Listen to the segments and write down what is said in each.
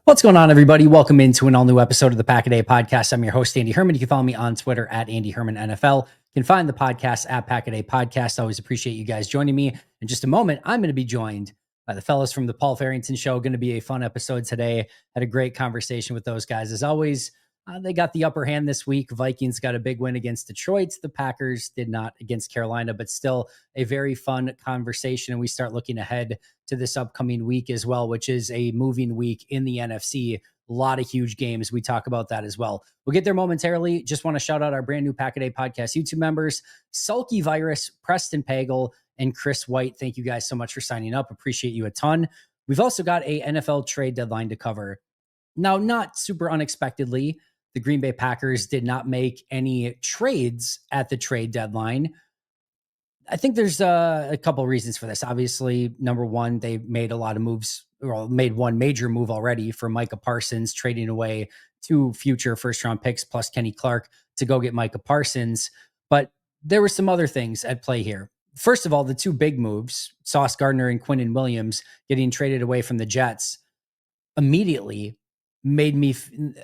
What's going on, everybody? Welcome into an all-new episode of the Pack a Day podcast. I'm your host, Andy Herman. You can follow me on Twitter at Andy Herman NFL. You can find the podcast at Pack a Day Podcast. I always appreciate you guys joining me. In just a moment, I'm going to be joined by the fellas from the Paul Farrington Show. Going to be a fun episode today. Had a great conversation with those guys. As always, they got the upper hand this week. Vikings got a big win against Detroit. The Packers did not against Carolina, but still a very fun conversation. And we start looking ahead to this upcoming week as well, which is a moving week in the NFC. A lot of huge games. We talk about that as well. We'll get there momentarily. Just want to shout out our brand new Pack a Day Podcast YouTube members, Sulky Virus, Preston Pagel, and Chris White. Thank you guys so much for signing up. Appreciate you a ton. We've also got a NFL trade deadline to cover. Now, not super unexpectedly, the Green Bay Packers did not make any trades at the trade deadline. I think there's a couple reasons for this. Obviously, number one, they made a lot of moves, or made one major move already for Micah Parsons, trading away 2 future first-round picks plus Kenny Clark to go get Micah Parsons. But there were some other things at play here. First of all, the 2 big moves, Sauce Gardner and Quinnen Williams getting traded away from the Jets, immediately made me,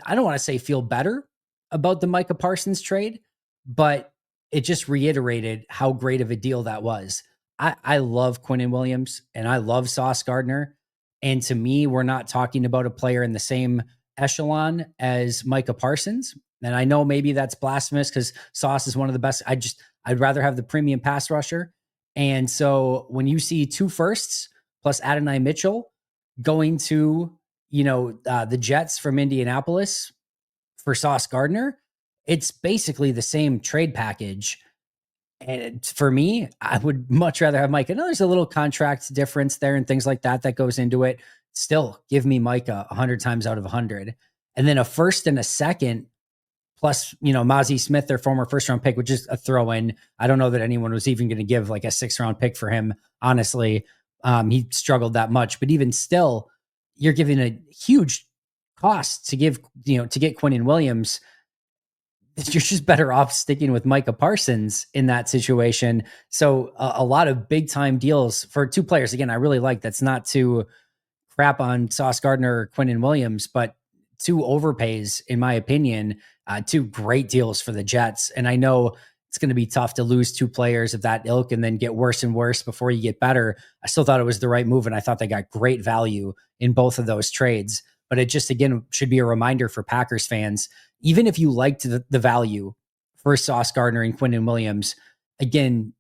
I don't want to say feel better about the Micah Parsons trade, but it just reiterated how great of a deal that was. I love Quinnen Williams and I love Sauce Gardner. And to me, we're not talking about a player in the same echelon as Micah Parsons. And I know maybe that's blasphemous because Sauce is one of the best. I'd rather have the premium pass rusher. And so when you see 2 firsts plus Adonai Mitchell going to, the Jets from Indianapolis for Sauce Gardner, it's basically the same trade package. And for me, I would much rather have Micah. I know there's a little contract difference there and things like that goes into it. Still, give me Micah 100 times out of 100. And then a first and a second plus, Mozzie Smith, their former first-round pick, which is a throw-in. I don't know that anyone was even going to give like a 6th-round pick for him, honestly. He struggled that much. But even still, you're giving a huge cost to get Quinnen Williams. You're just better off sticking with Micah Parsons in that situation. So a lot of big time deals for 2 players. Again, I really like that's not to crap on Sauce Gardner or Quinnen Williams, but 2 overpays, in my opinion, 2 great deals for the Jets. And I know it's going to be tough to lose 2 players of that ilk and then get worse and worse before you get better. I still thought it was the right move. And I thought they got great value in both of those trades. But it just, again, should be a reminder for Packers fans, even if you liked the value for Sauce Gardner and Quinnen Williams, again,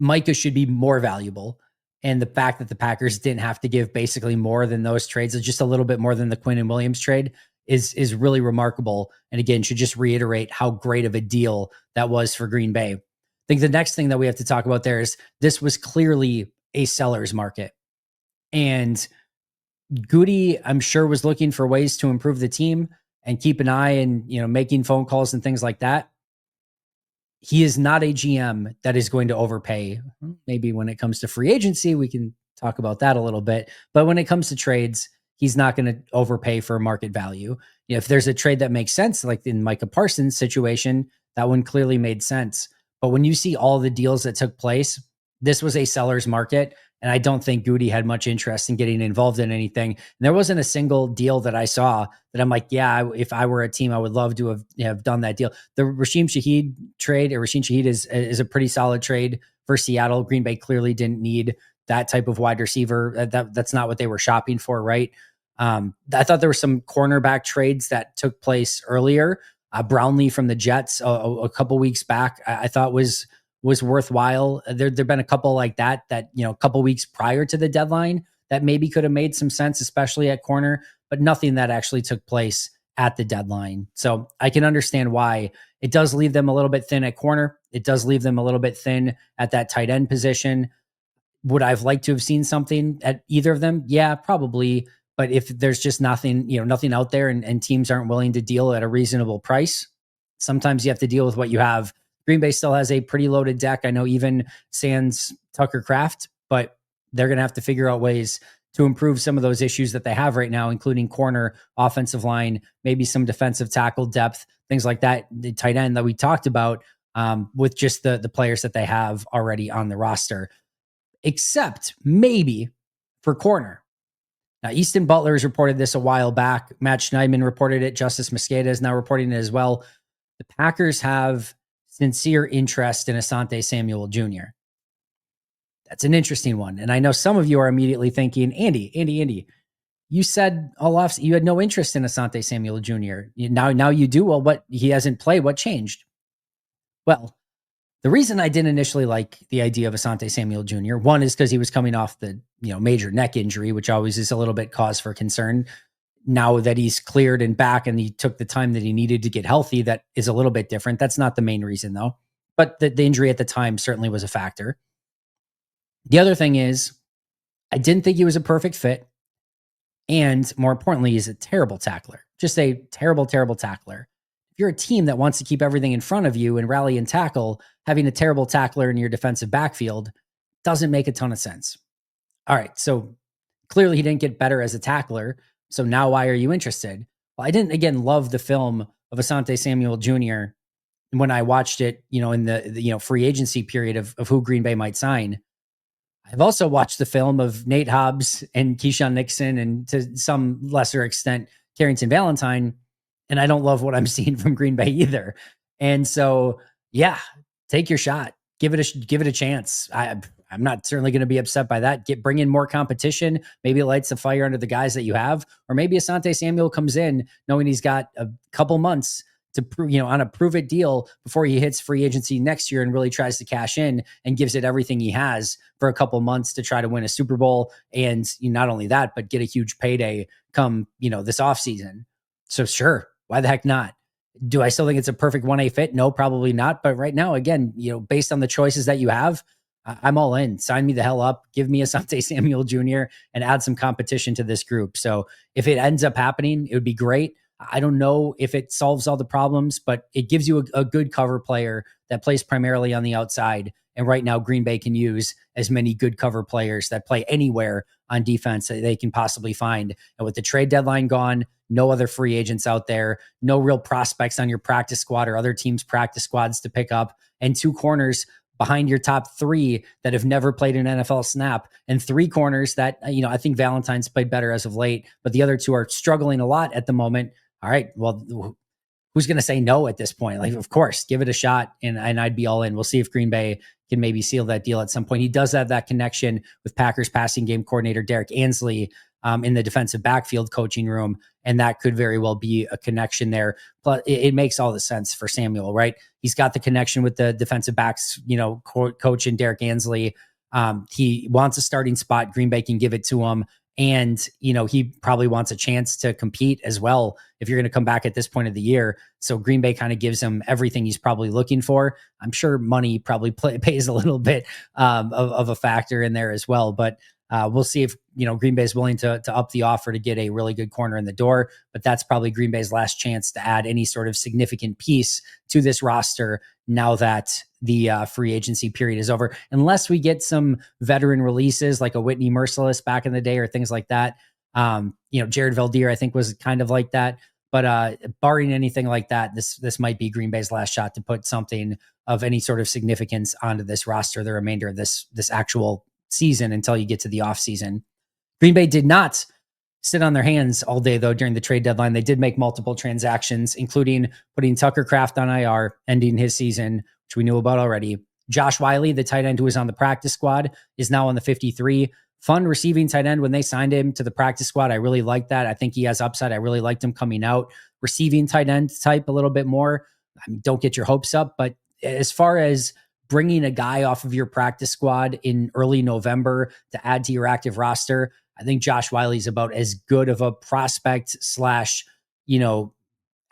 Micah should be more valuable. And the fact that the Packers didn't have to give basically more than those trades, just a little bit more than the Quinnen Williams trade, is really remarkable. And again, should just reiterate how great of a deal that was for Green Bay. I think the next thing that we have to talk about there is this was clearly a seller's market. And Goody, I'm sure, was looking for ways to improve the team and keep an eye and, making phone calls and things like that. He is not a GM that is going to overpay. Maybe when it comes to free agency, we can talk about that a little bit. But when it comes to trades, he's not going to overpay for market value. If there's a trade that makes sense, like in Micah Parsons' situation, that one clearly made sense. But when you see all the deals that took place, this was a seller's market. And I don't think Goody had much interest in getting involved in anything. And there wasn't a single deal that I saw that I'm like, yeah, if I were a team, I would love to have done that deal. The Rashim Shaheed trade, or Rashim Shaheed is a pretty solid trade for Seattle. Green Bay clearly didn't need that type of wide receiver. That's not what they were shopping for, right? I thought there were some cornerback trades that took place earlier. Brownlee from the Jets a couple weeks back, I thought was worthwhile. There've been a couple like that, a couple weeks prior to the deadline that maybe could have made some sense, especially at corner, but nothing that actually took place at the deadline. So I can understand why it does leave them a little bit thin at corner. It does leave them a little bit thin at that tight end position. Would I've liked to have seen something at either of them? Yeah, probably. But if there's just nothing, nothing out there and teams aren't willing to deal at a reasonable price, sometimes you have to deal with what you have. Green Bay still has a pretty loaded deck. I know even sans Tucker Kraft, but they're going to have to figure out ways to improve some of those issues that they have right now, including corner, offensive line, maybe some defensive tackle depth, things like that, the tight end that we talked about, with just the players that they have already on the roster, except maybe for corner. Now, Easton Butler has reported this a while back. Matt Schneidman reported it. Justice Mosqueda is now reporting it as well. The Packers have sincere interest in Asante Samuel Jr. That's an interesting one. And I know some of you are immediately thinking, Andy, you said all off, you had no interest in Asante Samuel Jr. Now you do. Well, what he hasn't played, what changed? Well, the reason I didn't initially like the idea of Asante Samuel Jr., one is because he was coming off the major neck injury, which always is a little bit cause for concern. Now that he's cleared and back and he took the time that he needed to get healthy, that is a little bit different. That's not the main reason though. But the injury at the time certainly was a factor. The other thing is, I didn't think he was a perfect fit. And more importantly, he's a terrible tackler. Just a terrible, terrible tackler. If you're a team that wants to keep everything in front of you and rally and tackle, having a terrible tackler in your defensive backfield doesn't make a ton of sense. All right, so clearly he didn't get better as a tackler. So now why are you interested? Well, I didn't, again, love the film of Asante Samuel Jr. when I watched it, in the free agency period of who Green Bay might sign. I've also watched the film of Nate Hobbs and Keyshawn Nixon and to some lesser extent, Carrington Valentine, and I don't love what I'm seeing from Green Bay either. And so, yeah, take your shot. Give it a chance. I'm not certainly going to be upset by that. Bring in more competition. Maybe it lights the fire under the guys that you have, or maybe Asante Samuel comes in knowing he's got a couple months to prove, on a prove it deal before he hits free agency next year and really tries to cash in and gives it everything he has for a couple months to try to win a Super Bowl. And not only that, but get a huge payday come, this offseason. So sure, why the heck not? Do I still think it's a perfect 1A fit? No, probably not. But right now, again, based on the choices that you have, I'm all in. Sign me the hell up. Give me Asante Samuel Jr. and add some competition to this group. So if it ends up happening, it would be great. I don't know if it solves all the problems, but it gives you a good cover player that plays primarily on the outside. And right now, Green Bay can use as many good cover players that play anywhere on defense that they can possibly find. And with the trade deadline gone, no other free agents out there, no real prospects on your practice squad or other teams' practice squads to pick up, and two corners behind your top three that have never played an NFL snap, and three corners that, I think Valentine's played better as of late, but the other two are struggling a lot at the moment. All right, well, who's going to say no at this point? Like, of course, give it a shot, and I'd be all in. We'll see if Green Bay can maybe seal that deal at some point. He does have that connection with Packers passing game coordinator Derek Ansley in the defensive backfield coaching room, and that could very well be a connection there. But it makes all the sense for Samuel, right? He's got the connection with the defensive backs, coach and Derek Ansley. He wants a starting spot. Green Bay can give it to him. And, he probably wants a chance to compete as well if you're going to come back at this point of the year. So Green Bay kind of gives him everything he's probably looking for. I'm sure money probably pays a little bit of a factor in there as well. But we'll see if, Green Bay is willing to up the offer to get a really good corner in the door. But that's probably Green Bay's last chance to add any sort of significant piece to this roster now that the free agency period is over, unless we get some veteran releases like a Whitney Merciless back in the day or things like that. Jared Valdir, I think, was kind of like that. But barring anything like that, this might be Green Bay's last shot to put something of any sort of significance onto this roster the remainder of this actual season until you get to the offseason. Green Bay did not sit on their hands all day, though, during the trade deadline. They did make multiple transactions, including putting Tucker Kraft on IR, ending his season, which we knew about already. Josh Wiley, the tight end who was on the practice squad, is now on the 53. Fun receiving tight end when they signed him to the practice squad. I really like that. I think he has upside. I really liked him coming out. Receiving tight end type a little bit more. I mean, don't get your hopes up, but as far as bringing a guy off of your practice squad in early November to add to your active roster, I think Josh Wiley's about as good of a prospect /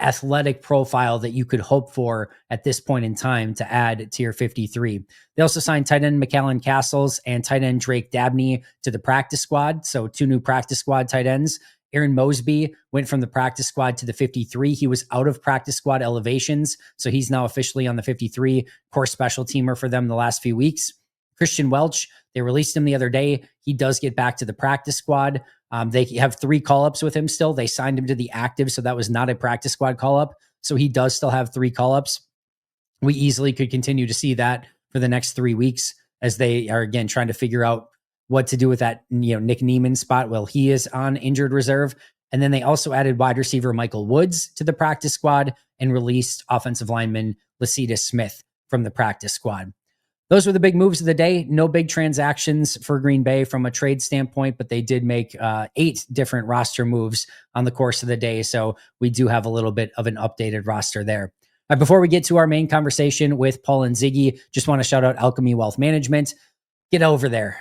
athletic profile that you could hope for at this point in time to add to your 53. They also signed tight end McAllen Castles and tight end Drake Dabney to the practice squad. So two new practice squad tight ends. Aaron Mosby went from the practice squad to the 53. He was out of practice squad elevations, so he's now officially on the 53, core special teamer for them the last few weeks. Christian Welch, they released him the other day. He does get back to the practice squad. They have 3 call-ups with him still. They signed him to the active, so that was not a practice squad call-up. So he does still have 3 call-ups. We easily could continue to see that for the next 3 weeks as they are, again, trying to figure out what to do with that, Nick Neiman spot. Well, he is on injured reserve. And then they also added wide receiver Michael Woods to the practice squad and released offensive lineman Lacita Smith from the practice squad. Those were the big moves of the day. No big transactions for Green Bay from a trade standpoint, but they did make 8 different roster moves on the course of the day. So we do have a little bit of an updated roster there. All right, before we get to our main conversation with Paul and Ziggy, just want to shout out Alchemy Wealth Management. Get over there.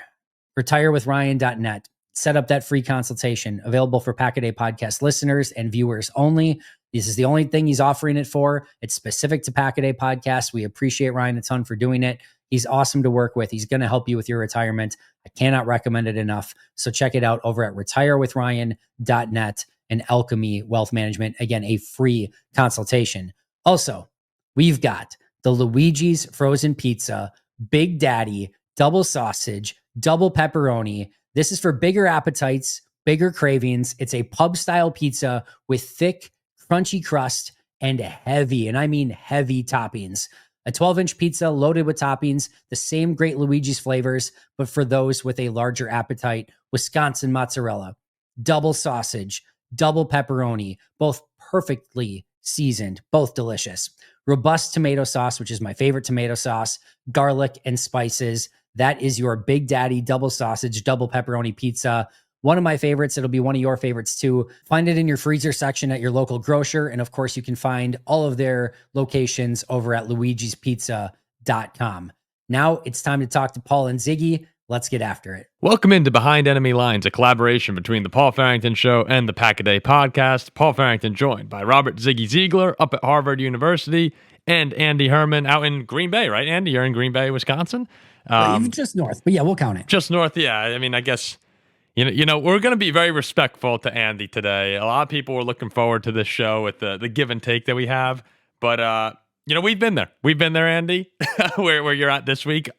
Retirewithryan.net. Set up that free consultation available for Pack a Day podcast listeners and viewers only. This is the only thing he's offering it for. It's specific to Pack a Day podcast. We appreciate Ryan a ton for doing it. He's awesome to work with. He's going to help you with your retirement. I cannot recommend it enough. So check it out over at retirewithryan.net and Alchemy Wealth Management. Again, a free consultation. Also, we've got the Luigi's Frozen Pizza, Big Daddy, double sausage, double pepperoni. This is for bigger appetites, bigger cravings. It's a pub-style pizza with thick, crunchy crust and heavy, and I mean heavy toppings. A 12-inch pizza loaded with toppings, the same great Luigi's flavors, but for those with a larger appetite. Wisconsin mozzarella, double sausage, double pepperoni, both perfectly seasoned, both delicious. Robust tomato sauce, which is my favorite tomato sauce, garlic and spices. That is your Big Daddy double sausage, double pepperoni pizza. One of my favorites. It'll be one of your favorites too. Find it in your freezer section at your local grocer. And of course, you can find all of their locations over at luigispizza.com. Now it's time to talk to Paul and Ziggy. Let's get after it. Welcome into Behind Enemy Lines, a collaboration between the Paul Farrington Show and the Pack a Day podcast. Paul Farrington joined by Robert Ziggy Ziegler up at Harvard University and Andy Herman out in Green Bay, right, Andy? You're in Green Bay, Wisconsin? Even just north, but yeah, we'll count it. Just north, yeah. I mean, I guess, you know, we're going to be very respectful to Andy today. A lot of people were looking forward to this show with the give and take that we have. But, we've been there. We've been there, Andy, where you're at this week.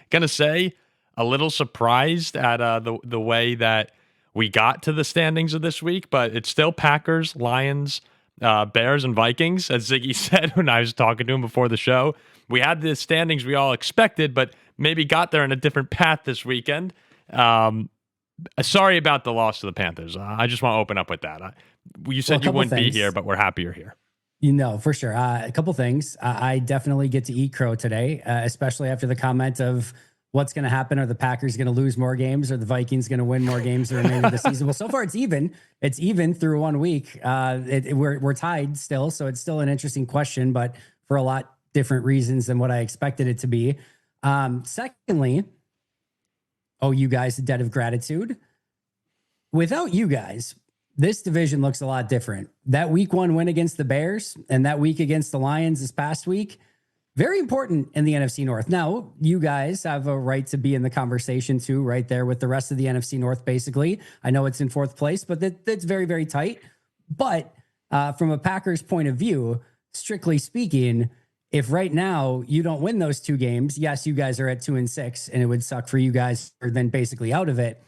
Going to say, a little surprised at the way that we got to the standings of this week, but it's still Packers, Lions, Bears, and Vikings, as Ziggy said when I was talking to him before the show. We had the standings we all expected, but maybe got there in a different path this weekend. Sorry about the loss to the Panthers. I just want to open up with that. You said you wouldn't be here, but we're happy you're here. For sure. A couple things. I definitely get to eat crow today, especially after the comment of what's going to happen. Are the Packers going to lose more games? Or the Vikings going to win more games the remainder of the season? Well, so far it's even. It's even through 1 week. We're tied still, so it's still an interesting question, but for a lot different reasons than what I expected it to be. Secondly, you guys, a debt of gratitude. Without you guys, this division looks a lot different. That week 1 win against the Bears and that week against the Lions this past week, very important in the NFC North. Now, you guys have a right to be in the conversation too, right there with the rest of the NFC North, basically. I know it's in 4th place, but that's very, very tight. But from a Packers point of view, strictly speaking, if right now you don't win those 2 games, yes, you guys are at 2-6, and it would suck for you guys, or then basically out of it.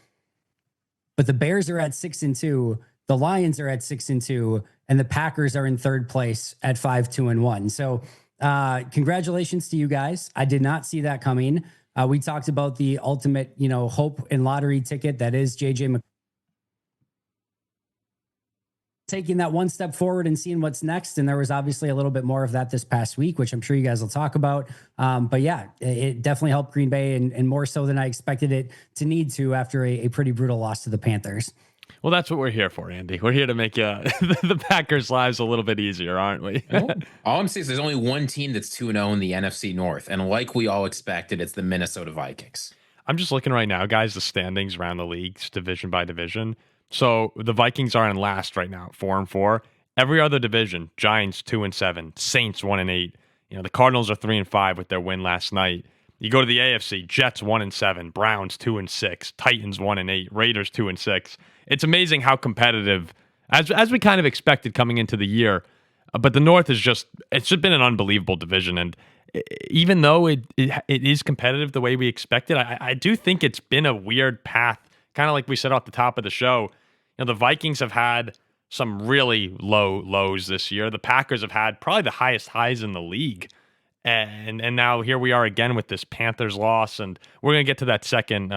But the Bears are at 6-2, the Lions are at 6-2, and the Packers are in 3rd place at 5-2-1. So congratulations to you guys. I did not see that coming. We talked about the ultimate, hope and lottery ticket that is JJ taking that one step forward and seeing what's next. And there was obviously a little bit more of that this past week, which I'm sure you guys will talk about. But yeah, it definitely helped Green Bay and more so than I expected it to need to after a pretty brutal loss to the Panthers. Well, that's what we're here for, Andy. We're here to make the Packers' lives a little bit easier, aren't we? All I'm saying is there's only one team that's 2-0 in the NFC North. And like we all expected, it's the Minnesota Vikings. I'm just looking right now, guys, the standings around the leagues, division by division. So the Vikings are in last right now, 4-4. Every other division, Giants 2-7, Saints 1-8. The Cardinals are 3-5 with their win last night. You go to the AFC, Jets 1-7, Browns 2-6, Titans 1-8, Raiders 2-6. It's amazing how competitive, as we kind of expected coming into the year. But the North it's just been an unbelievable division. And even though it is competitive the way we expected, I do think it's been a weird path. Kind of like we said off the top of the show, the Vikings have had some really low lows this year. The Packers have had probably the highest highs in the league. And now here we are again with this Panthers loss. And we're going to get to that second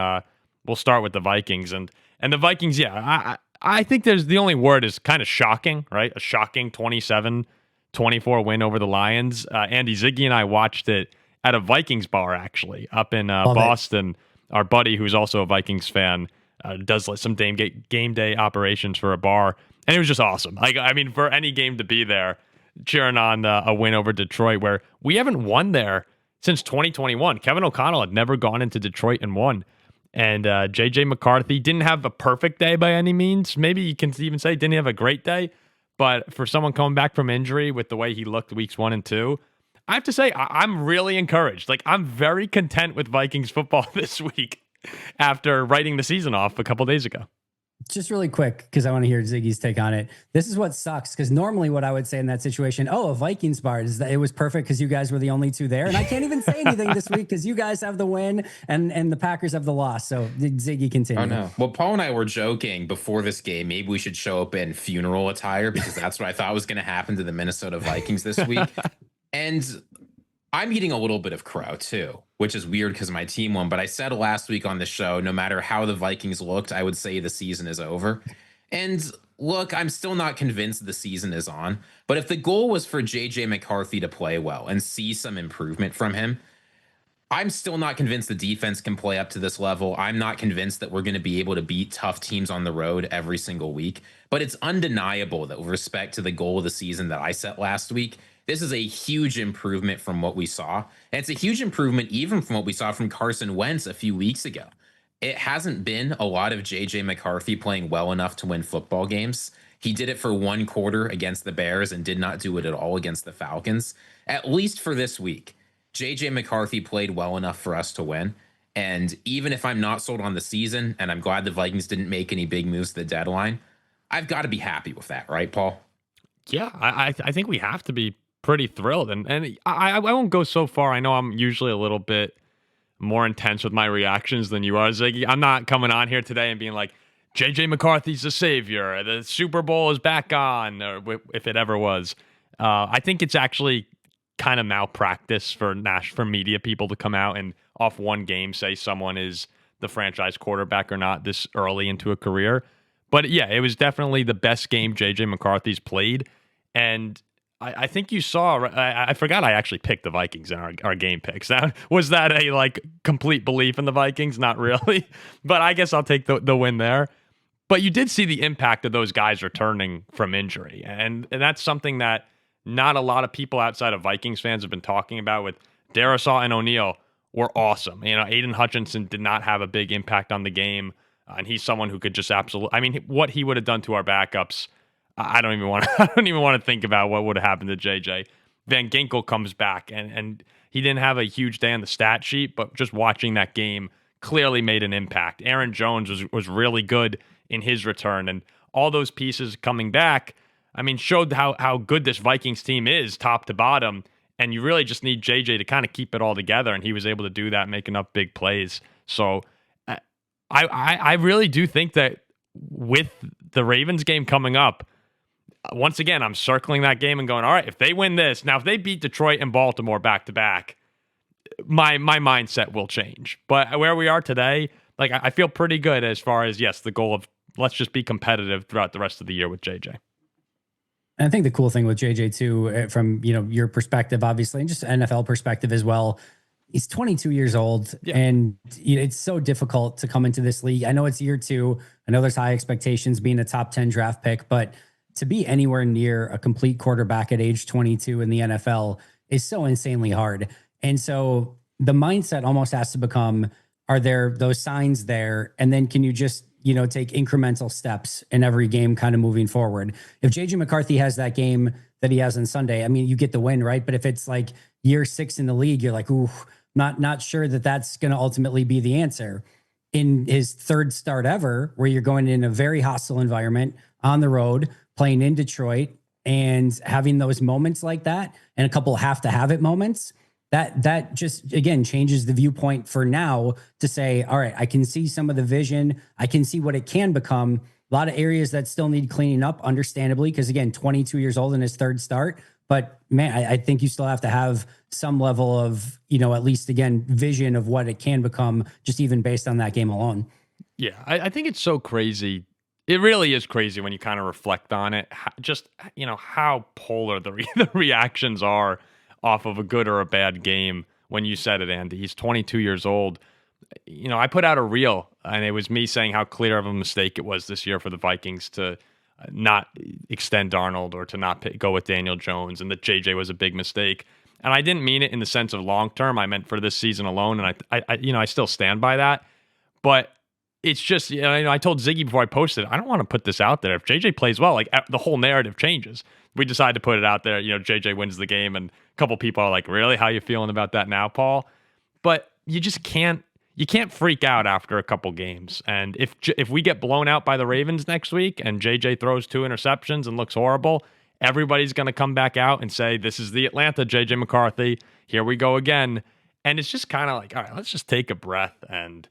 we'll start with the Vikings and the Vikings. Yeah, I think there's the only word is kind of shocking, right? A shocking 27-24 win over the Lions. Andy Ziggy and I watched it at a Vikings bar actually up in Boston. Our buddy, who's also a Vikings fan, does like some game day operations for a bar, and it was just awesome. Like, I mean, for any game to be there, cheering on a win over Detroit, where we haven't won there since 2021. Kevin O'Connell had never gone into Detroit and won. And JJ McCarthy didn't have a perfect day by any means. Maybe you can even say didn't have a great day. But for someone coming back from injury with the way he looked weeks 1 and 2, I have to say I'm really encouraged. Like, I'm very content with Vikings football this week after writing the season off a couple days ago. Just really quick, because I want to hear Ziggy's take on it. This is what sucks, because normally what I would say in that situation, a Vikings bar, is that it was perfect because you guys were the only two there. And I can't even say anything this week because you guys have the win and the Packers have the loss. So Ziggy, continue. Oh, no. Well, Paul and I were joking before this game. Maybe we should show up in funeral attire because that's what I thought was going to happen to the Minnesota Vikings this week. And I'm eating a little bit of crow too, which is weird because my team won. But I said last week on the show, no matter how the Vikings looked, I would say the season is over. And look, I'm still not convinced the season is on. But if the goal was for JJ McCarthy to play well and see some improvement from him, I'm still not convinced the defense can play up to this level. I'm not convinced that we're going to be able to beat tough teams on the road every single week. But it's undeniable that with respect to the goal of the season that I set last week, this is a huge improvement from what we saw. And it's a huge improvement even from what we saw from Carson Wentz a few weeks ago. It hasn't been a lot of JJ McCarthy playing well enough to win football games. He did it for 1 quarter against the Bears and did not do it at all against the Falcons. At least for this week, JJ McCarthy played well enough for us to win. And even if I'm not sold on the season, and I'm glad the Vikings didn't make any big moves at the deadline, I've got to be happy with that, right, Paul? Yeah, I think we have to be pretty thrilled. And I won't go so far. I know I'm usually a little bit more intense with my reactions than you are, Ziggy. I'm not coming on here today and being like, JJ McCarthy's the savior, the Super Bowl is back on, or if it ever was. I think it's actually kind of malpractice for media people to come out and off one game say someone is the franchise quarterback or not this early into a career. But yeah, it was definitely the best game JJ McCarthy's played. And I think you saw, I forgot I actually picked the Vikings in our game picks. Was that a like complete belief in the Vikings? Not really, but I guess I'll take the win there. But you did see the impact of those guys returning from injury. And that's something that not a lot of people outside of Vikings fans have been talking about. With Darisaw and O'Neal were awesome. You know, Aiden Hutchinson did not have a big impact on the game. And he's someone who could just absolutely, I mean, what he would have done to our backups, I don't even want to think about what would have happened to JJ. Van Ginkel comes back and he didn't have a huge day on the stat sheet, but just watching that game clearly made an impact. Aaron Jones was really good in his return, and all those pieces coming back, I mean, showed how good this Vikings team is top to bottom. And you really just need JJ to kind of keep it all together, and he was able to do that, making up big plays. So I really do think that with the Ravens game coming up, once again, I'm circling that game and going, all right, if they win this, now if they beat Detroit and Baltimore back to back, my mindset will change. But where we are today, like, I feel pretty good as far as, yes, the goal of let's just be competitive throughout the rest of the year with JJ. And I think the cool thing with JJ too, from your perspective, obviously, and just NFL perspective as well, he's 22 years old, and it's so difficult to come into this league. I know it's year 2. I know there's high expectations being a top 10 draft pick, but to be anywhere near a complete quarterback at age 22 in the NFL is so insanely hard. And so the mindset almost has to become, are there those signs there? And then can you just, take incremental steps in every game kind of moving forward? If JJ McCarthy has that game that he has on Sunday, I mean, you get the win, right? But if it's like year 6 in the league, you're like, ooh, not sure that that's going to ultimately be the answer. In his 3rd start ever, where you're going in a very hostile environment on the road, playing in Detroit, and having those moments like that, and a couple have to have it moments, that just, again, changes the viewpoint for now to say, all right, I can see some of the vision. I can see what it can become. A lot of areas that still need cleaning up, understandably, because again, 22 years old in his 3rd start. But man, I think you still have to have some level of, at least, again, vision of what it can become, just even based on that game alone. Yeah, I think it's so crazy. It really is crazy when you kind of reflect on it. Just, how polar the reactions are off of a good or a bad game. When you said it, Andy, he's 22 years old. I put out a reel, and it was me saying how clear of a mistake it was this year for the Vikings to not extend Darnold or to not go with Daniel Jones, and that JJ was a big mistake. And I didn't mean it in the sense of long term. I meant for this season alone, and I still stand by that. But it's just, I told Ziggy before I posted it, I don't want to put this out there. If JJ plays well, like the whole narrative changes. We decide to put it out there, JJ wins the game, and a couple people are like, really? How you feeling about that now, Paul? But you just can't freak out after a couple games. And if we get blown out by the Ravens next week and JJ throws 2 interceptions and looks horrible, everybody's going to come back out and say, this is the Atlanta JJ McCarthy. Here we go again. And it's just kind of like, all right, let's just take a breath and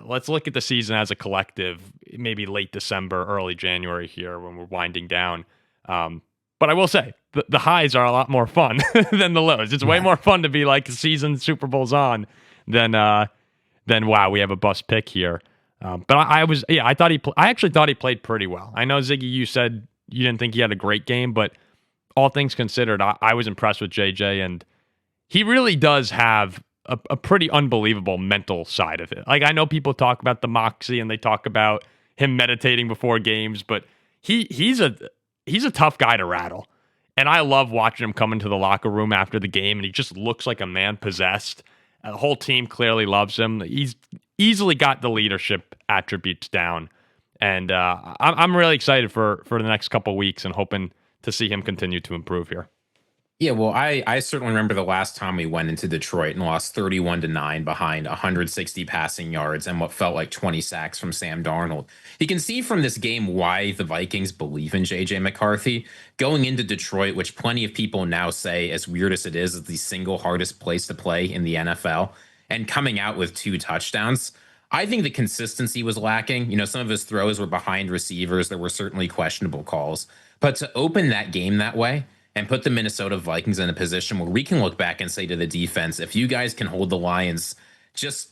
let's look at the season as a collective, maybe late December, early January here when we're winding down. But I will say, the highs are a lot more fun than the lows. It's way more fun to be like the season Super Bowl's on than wow, we have a bust pick here. But I actually thought he played pretty well. I know, Ziggy, you said you didn't think he had a great game, but all things considered, I was impressed with JJ, and he really does have a pretty unbelievable mental side of it. Like, I know people talk about the moxie and they talk about him meditating before games, but he's a tough guy to rattle. And I love watching him come into the locker room after the game, and he just looks like a man possessed. The whole team clearly loves him. He's easily got the leadership attributes down. And I'm really excited for the next couple weeks and hoping to see him continue to improve here. Yeah, well, I certainly remember the last time we went into Detroit and lost 31-9 behind 160 passing yards and what felt like 20 sacks from Sam Darnold. You can see from this game why the Vikings believe in JJ McCarthy. Going into Detroit, which plenty of people now say, as weird as it is the single hardest place to play in the NFL, and coming out with 2 touchdowns. I think the consistency was lacking. Some of his throws were behind receivers. There were certainly questionable calls. But to open that game that way and put the Minnesota Vikings in a position where we can look back and say to the defense, if you guys can hold the Lions just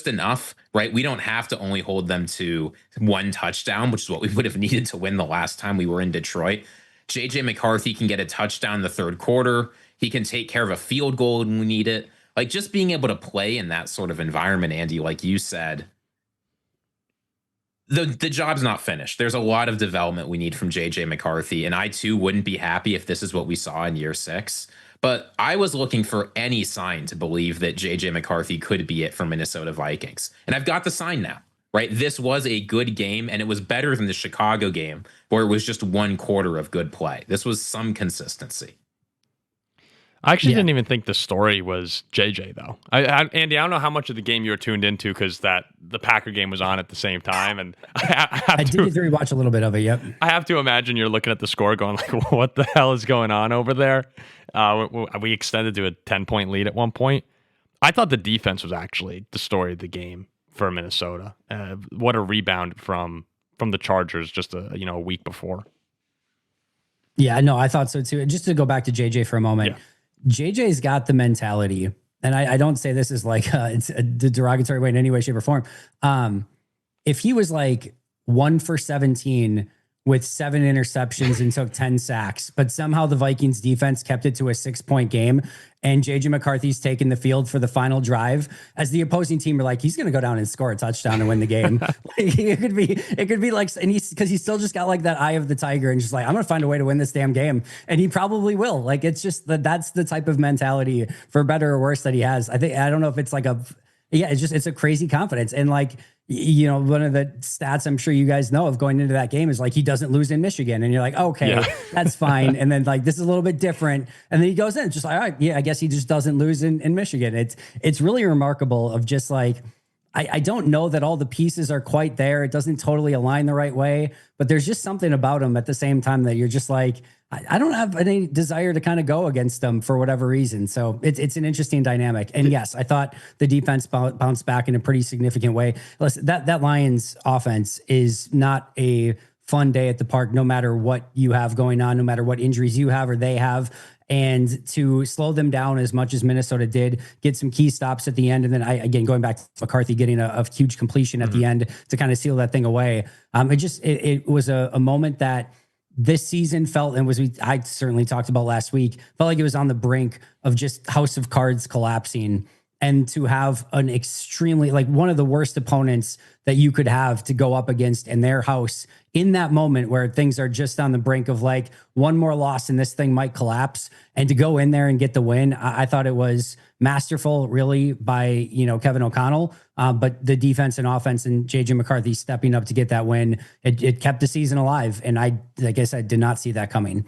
enough, right? We don't have to only hold them to 1 touchdown, which is what we would have needed to win the last time we were in Detroit. JJ McCarthy can get a touchdown in the third quarter. He can take care of a field goal when we need it. Like, just being able to play in that sort of environment, Andy, like you said, the job's not finished. There's a lot of development we need from JJ McCarthy, and I too wouldn't be happy if this is what we saw in year 6. But I was looking for any sign to believe that JJ McCarthy could be it for Minnesota Vikings. And I've got the sign now, right? This was a good game, and it was better than the Chicago game where it was just 1 quarter of good play. This was some consistency. I actually didn't even think the story was JJ, though. Andy, I don't know how much of the game you were tuned into because the Packer game was on at the same time, and I did rewatch a little bit of it. Yep. I have to imagine you're looking at the score, going like, "What the hell is going on over there?" We extended to a 10-point lead at one point. I thought the defense was actually the story of the game for Minnesota. What a rebound from the Chargers just a week before. Yeah, no, I thought so too. Just to go back to JJ for a moment. Yeah. JJ's got the mentality, and I don't say this as like it's a derogatory way in any way, shape, or form. If he was like 1 for 17 with 7 interceptions and took 10 sacks, but somehow the Vikings defense kept it to a 6-point game, and JJ McCarthy's taking the field for the final drive, as the opposing team are like, he's going to go down and score a touchdown and win the game. it could be like, and because he's still just got like that eye of the tiger and just like, I'm going to find a way to win this damn game. And he probably will. Like, it's just that's the type of mentality, for better or worse, that he has. I don't know if it's like it's a crazy confidence. And like, one of the stats I'm sure you guys know of going into that game is like, he doesn't lose in Michigan. And you're like, okay, that's fine. And then like, this is a little bit different. And then he goes in, it's just like, all right, yeah, I guess he just doesn't lose in Michigan. It's really remarkable of just like, I don't know that all the pieces are quite there. It doesn't totally align the right way, but there's just something about him at the same time that you're just like, I don't have any desire to kind of go against them for whatever reason. So it's an interesting dynamic. And yes, I thought the defense bounced back in a pretty significant way. Listen, that Lions offense is not a fun day at the park, no matter what you have going on, no matter what injuries you have or they have. and to slow them down as much as Minnesota did, get some key stops at the end. And then again, going back to McCarthy getting a huge completion at the end to kind of seal that thing away. It was a moment that this season felt, and I certainly talked about last week, felt like it was on the brink of just House of Cards collapsing. And to have an extremely, like, one of the worst opponents that you could have to go up against in their house in that moment where things are just on the brink of like one more loss and this thing might collapse, and to go in there and get the win, I thought it was masterful, really, by, Kevin O'Connell. But the defense and offense and JJ McCarthy stepping up to get that win, it kept the season alive. And I guess I did not see that coming.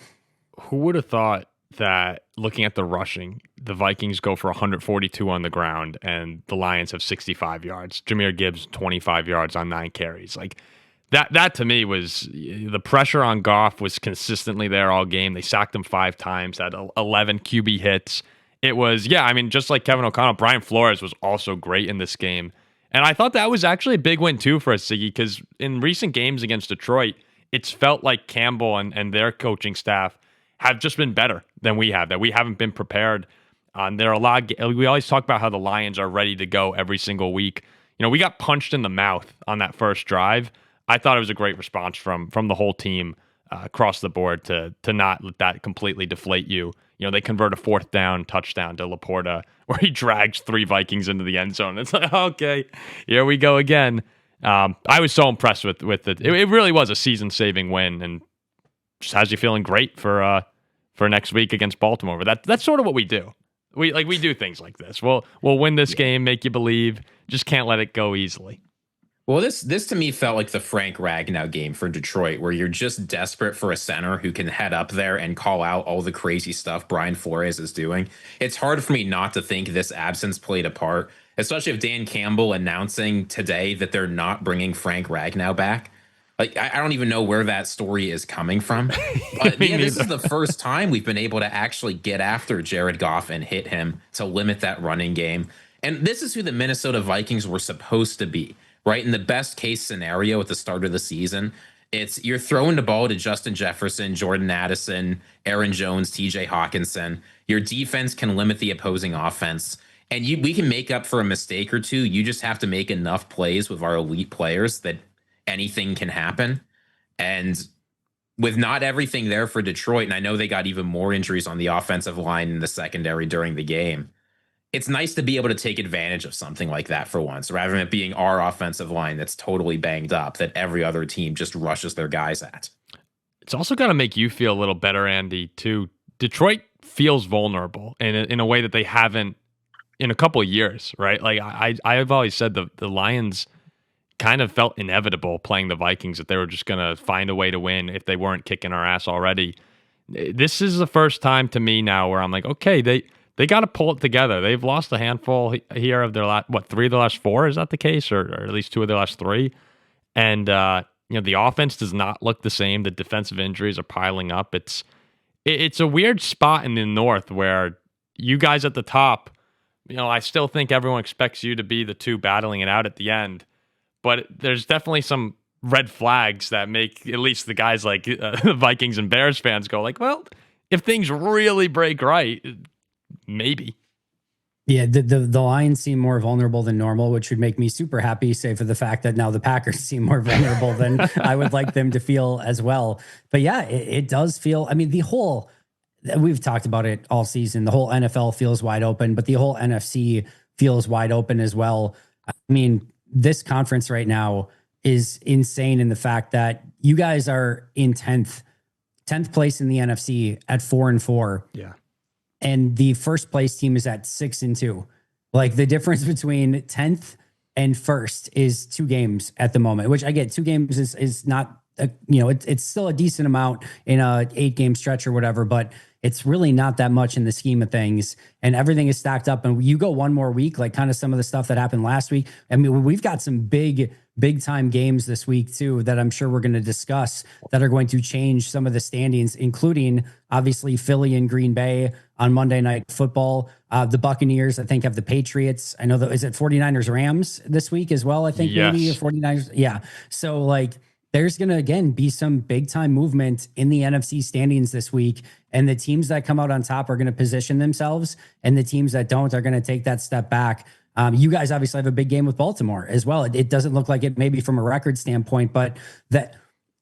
Who would have thought that, looking at the rushing, the Vikings go for 142 on the ground and the Lions have 65 yards. Jahmyr Gibbs, 25 yards on 9 carries. Like that to me was, the pressure on Goff was consistently there all game. They sacked him 5 times, had 11 QB hits. It was, just like Kevin O'Connell, Brian Flores was also great in this game. And I thought that was actually a big win too for us, Ziggy, because in recent games against Detroit, it's felt like Campbell and their coaching staff have just been better than we have, that we haven't been prepared. There are a lot we always talk about how the Lions are ready to go every single week. We got punched in the mouth on that first drive. I thought it was a great response from the whole team across the board to not let that completely deflate you. They convert a 4th down touchdown to Laporta where he drags 3 Vikings into the end zone. It's like, okay, here we go again. I was so impressed with it. It really was a season-saving win, and just has you feeling great for next week against Baltimore. But that's sort of what we do. We do things like this. We'll win this game, make you believe. Just can't let it go easily. Well, this to me felt like the Frank Ragnow game for Detroit, where you're just desperate for a center who can head up there and call out all the crazy stuff Brian Flores is doing. It's hard for me not to think this absence played a part, especially if Dan Campbell announcing today that they're not bringing Frank Ragnow back. Like, I don't even know where that story is coming from. But this is the first time we've been able to actually get after Jared Goff and hit him to limit that running game. And this is who the Minnesota Vikings were supposed to be, right? In the best case scenario at the start of the season, you're throwing the ball to Justin Jefferson, Jordan Addison, Aaron Jones, TJ Hawkinson. Your defense can limit the opposing offense. And we can make up for a mistake or two. You just have to make enough plays with our elite players that anything can happen. And with not everything there for Detroit, and I know they got even more injuries on the offensive line in the secondary during the game, it's nice to be able to take advantage of something like that for once, rather than it being our offensive line that's totally banged up that every other team just rushes their guys at. It's also got to make you feel a little better, Andy, too. Detroit feels vulnerable in a way that they haven't in a couple of years, right? Like I've always said the Lions kind of felt inevitable playing the Vikings, that they were just going to find a way to win if they weren't kicking our ass already. This is the first time to me now where I'm like, okay, they got to pull it together. They've lost a handful here of their last, 3 of their last 4? Is that the case? Or at least 2 of their last 3? And, the offense does not look the same. The defensive injuries are piling up. It's a weird spot in the North where you guys at the top, I still think everyone expects you to be the 2 battling it out at the end. But there's definitely some red flags that make at least the guys like the Vikings and Bears fans go like, well, if things really break right, maybe. Yeah, the Lions seem more vulnerable than normal, which would make me super happy, save for the fact that now the Packers seem more vulnerable than I would like them to feel as well. But yeah, it does feel, we've talked about it all season. The whole NFL feels wide open, but the whole NFC feels wide open as well. This conference right now is insane in the fact that you guys are in 10th place in the NFC at 4-4. Yeah. And the first place team is at 6-2. Like, the difference between 10th and first is 2 games at the moment, which I get 2 games is not, it's still a decent amount in a 8-game stretch or whatever, but it's really not that much in the scheme of things, and everything is stacked up. And you go one more week, like kind of some of the stuff that happened last week. We've got some big time games this week too, that I'm sure we're going to discuss, that are going to change some of the standings, including obviously Philly and Green Bay on Monday Night Football. The Buccaneers, I think, have the Patriots. I know is it 49ers Rams this week as well? I think maybe 49ers. Yeah. So like, there's going to, again, be some big time movement in the NFC standings this week. And the teams that come out on top are going to position themselves, and the teams that don't are going to take that step back. You guys obviously have a big game with Baltimore as well. It doesn't look like it maybe from a record standpoint, but that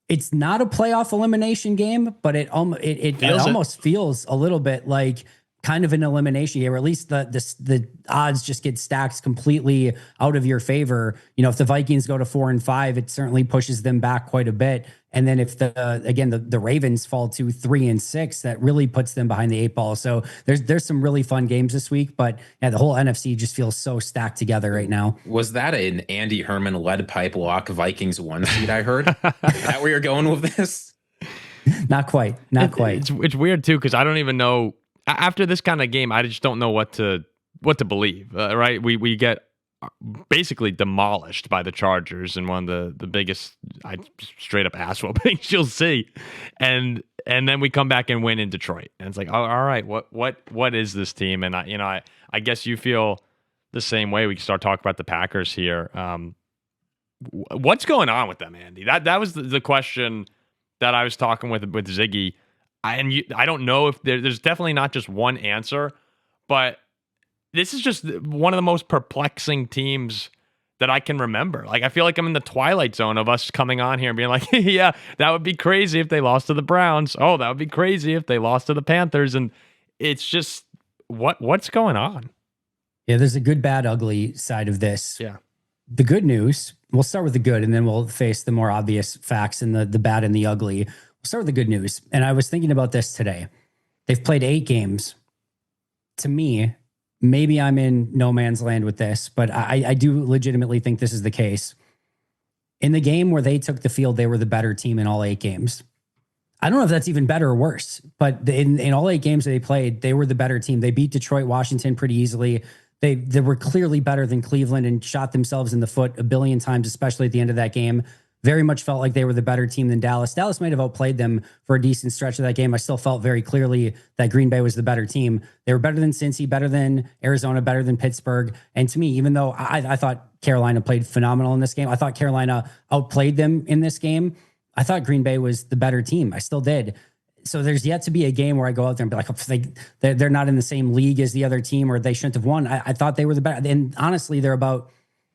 it's not a playoff elimination game, but it almost feels a little bit like kind of an elimination game, or at least the odds just get stacked completely out of your favor. You know, if the Vikings go to 4-5, it certainly pushes them back quite a bit. And then if the Ravens fall to 3-6, that really puts them behind the 8 ball. So there's some really fun games this week, but yeah, the whole NFC just feels so stacked together right now. Was that an Andy Herman lead pipe lock Vikings 1 seed? I heard. Is that where you're going with this? Not quite. It's weird too, because I don't even know. After this kind of game, I just don't know what to believe. Right? We get basically demolished by the Chargers in one of the biggest straight up ass whoopings you'll see, and then we come back and win in Detroit, and it's like, oh, all right, what is this team? And I guess you feel the same way. We can start talking about the Packers here. What's going on with them, Andy? That was the question that I was talking with Ziggy. I don't know if there's definitely not just one answer, but this is just one of the most perplexing teams that I can remember. Like, I feel like I'm in the twilight zone of us coming on here and being like, yeah, that would be crazy if they lost to the Browns. Oh, that would be crazy if they lost to the Panthers. And it's just, what's going on? Yeah, there's a good, bad, ugly side of this. Yeah. The good news, we'll start with the good, and then we'll face the more obvious facts and the bad and the ugly. We'll start with the good news. And I was thinking about this today. They've played 8 games. To me, maybe I'm in no man's land with this, but I do legitimately think this is the case. In the game where they took the field, they were the better team in all 8 games. I don't know if that's even better or worse, but in all 8 games that they played, they were the better team. They beat Detroit, Washington pretty easily. They were clearly better than Cleveland and shot themselves in the foot a billion times, especially at the end of that game. Very much felt like they were the better team than Dallas. Dallas might have outplayed them for a decent stretch of that game. I still felt very clearly that Green Bay was the better team. They were better than Cincy, better than Arizona, better than Pittsburgh. And to me, even though I thought Carolina played phenomenal in this game, I thought Carolina outplayed them in this game, I thought Green Bay was the better team. I still did. So there's yet to be a game where I go out there and be like, they're not in the same league as the other team, or they shouldn't have won. I thought they were the better. And honestly, they're about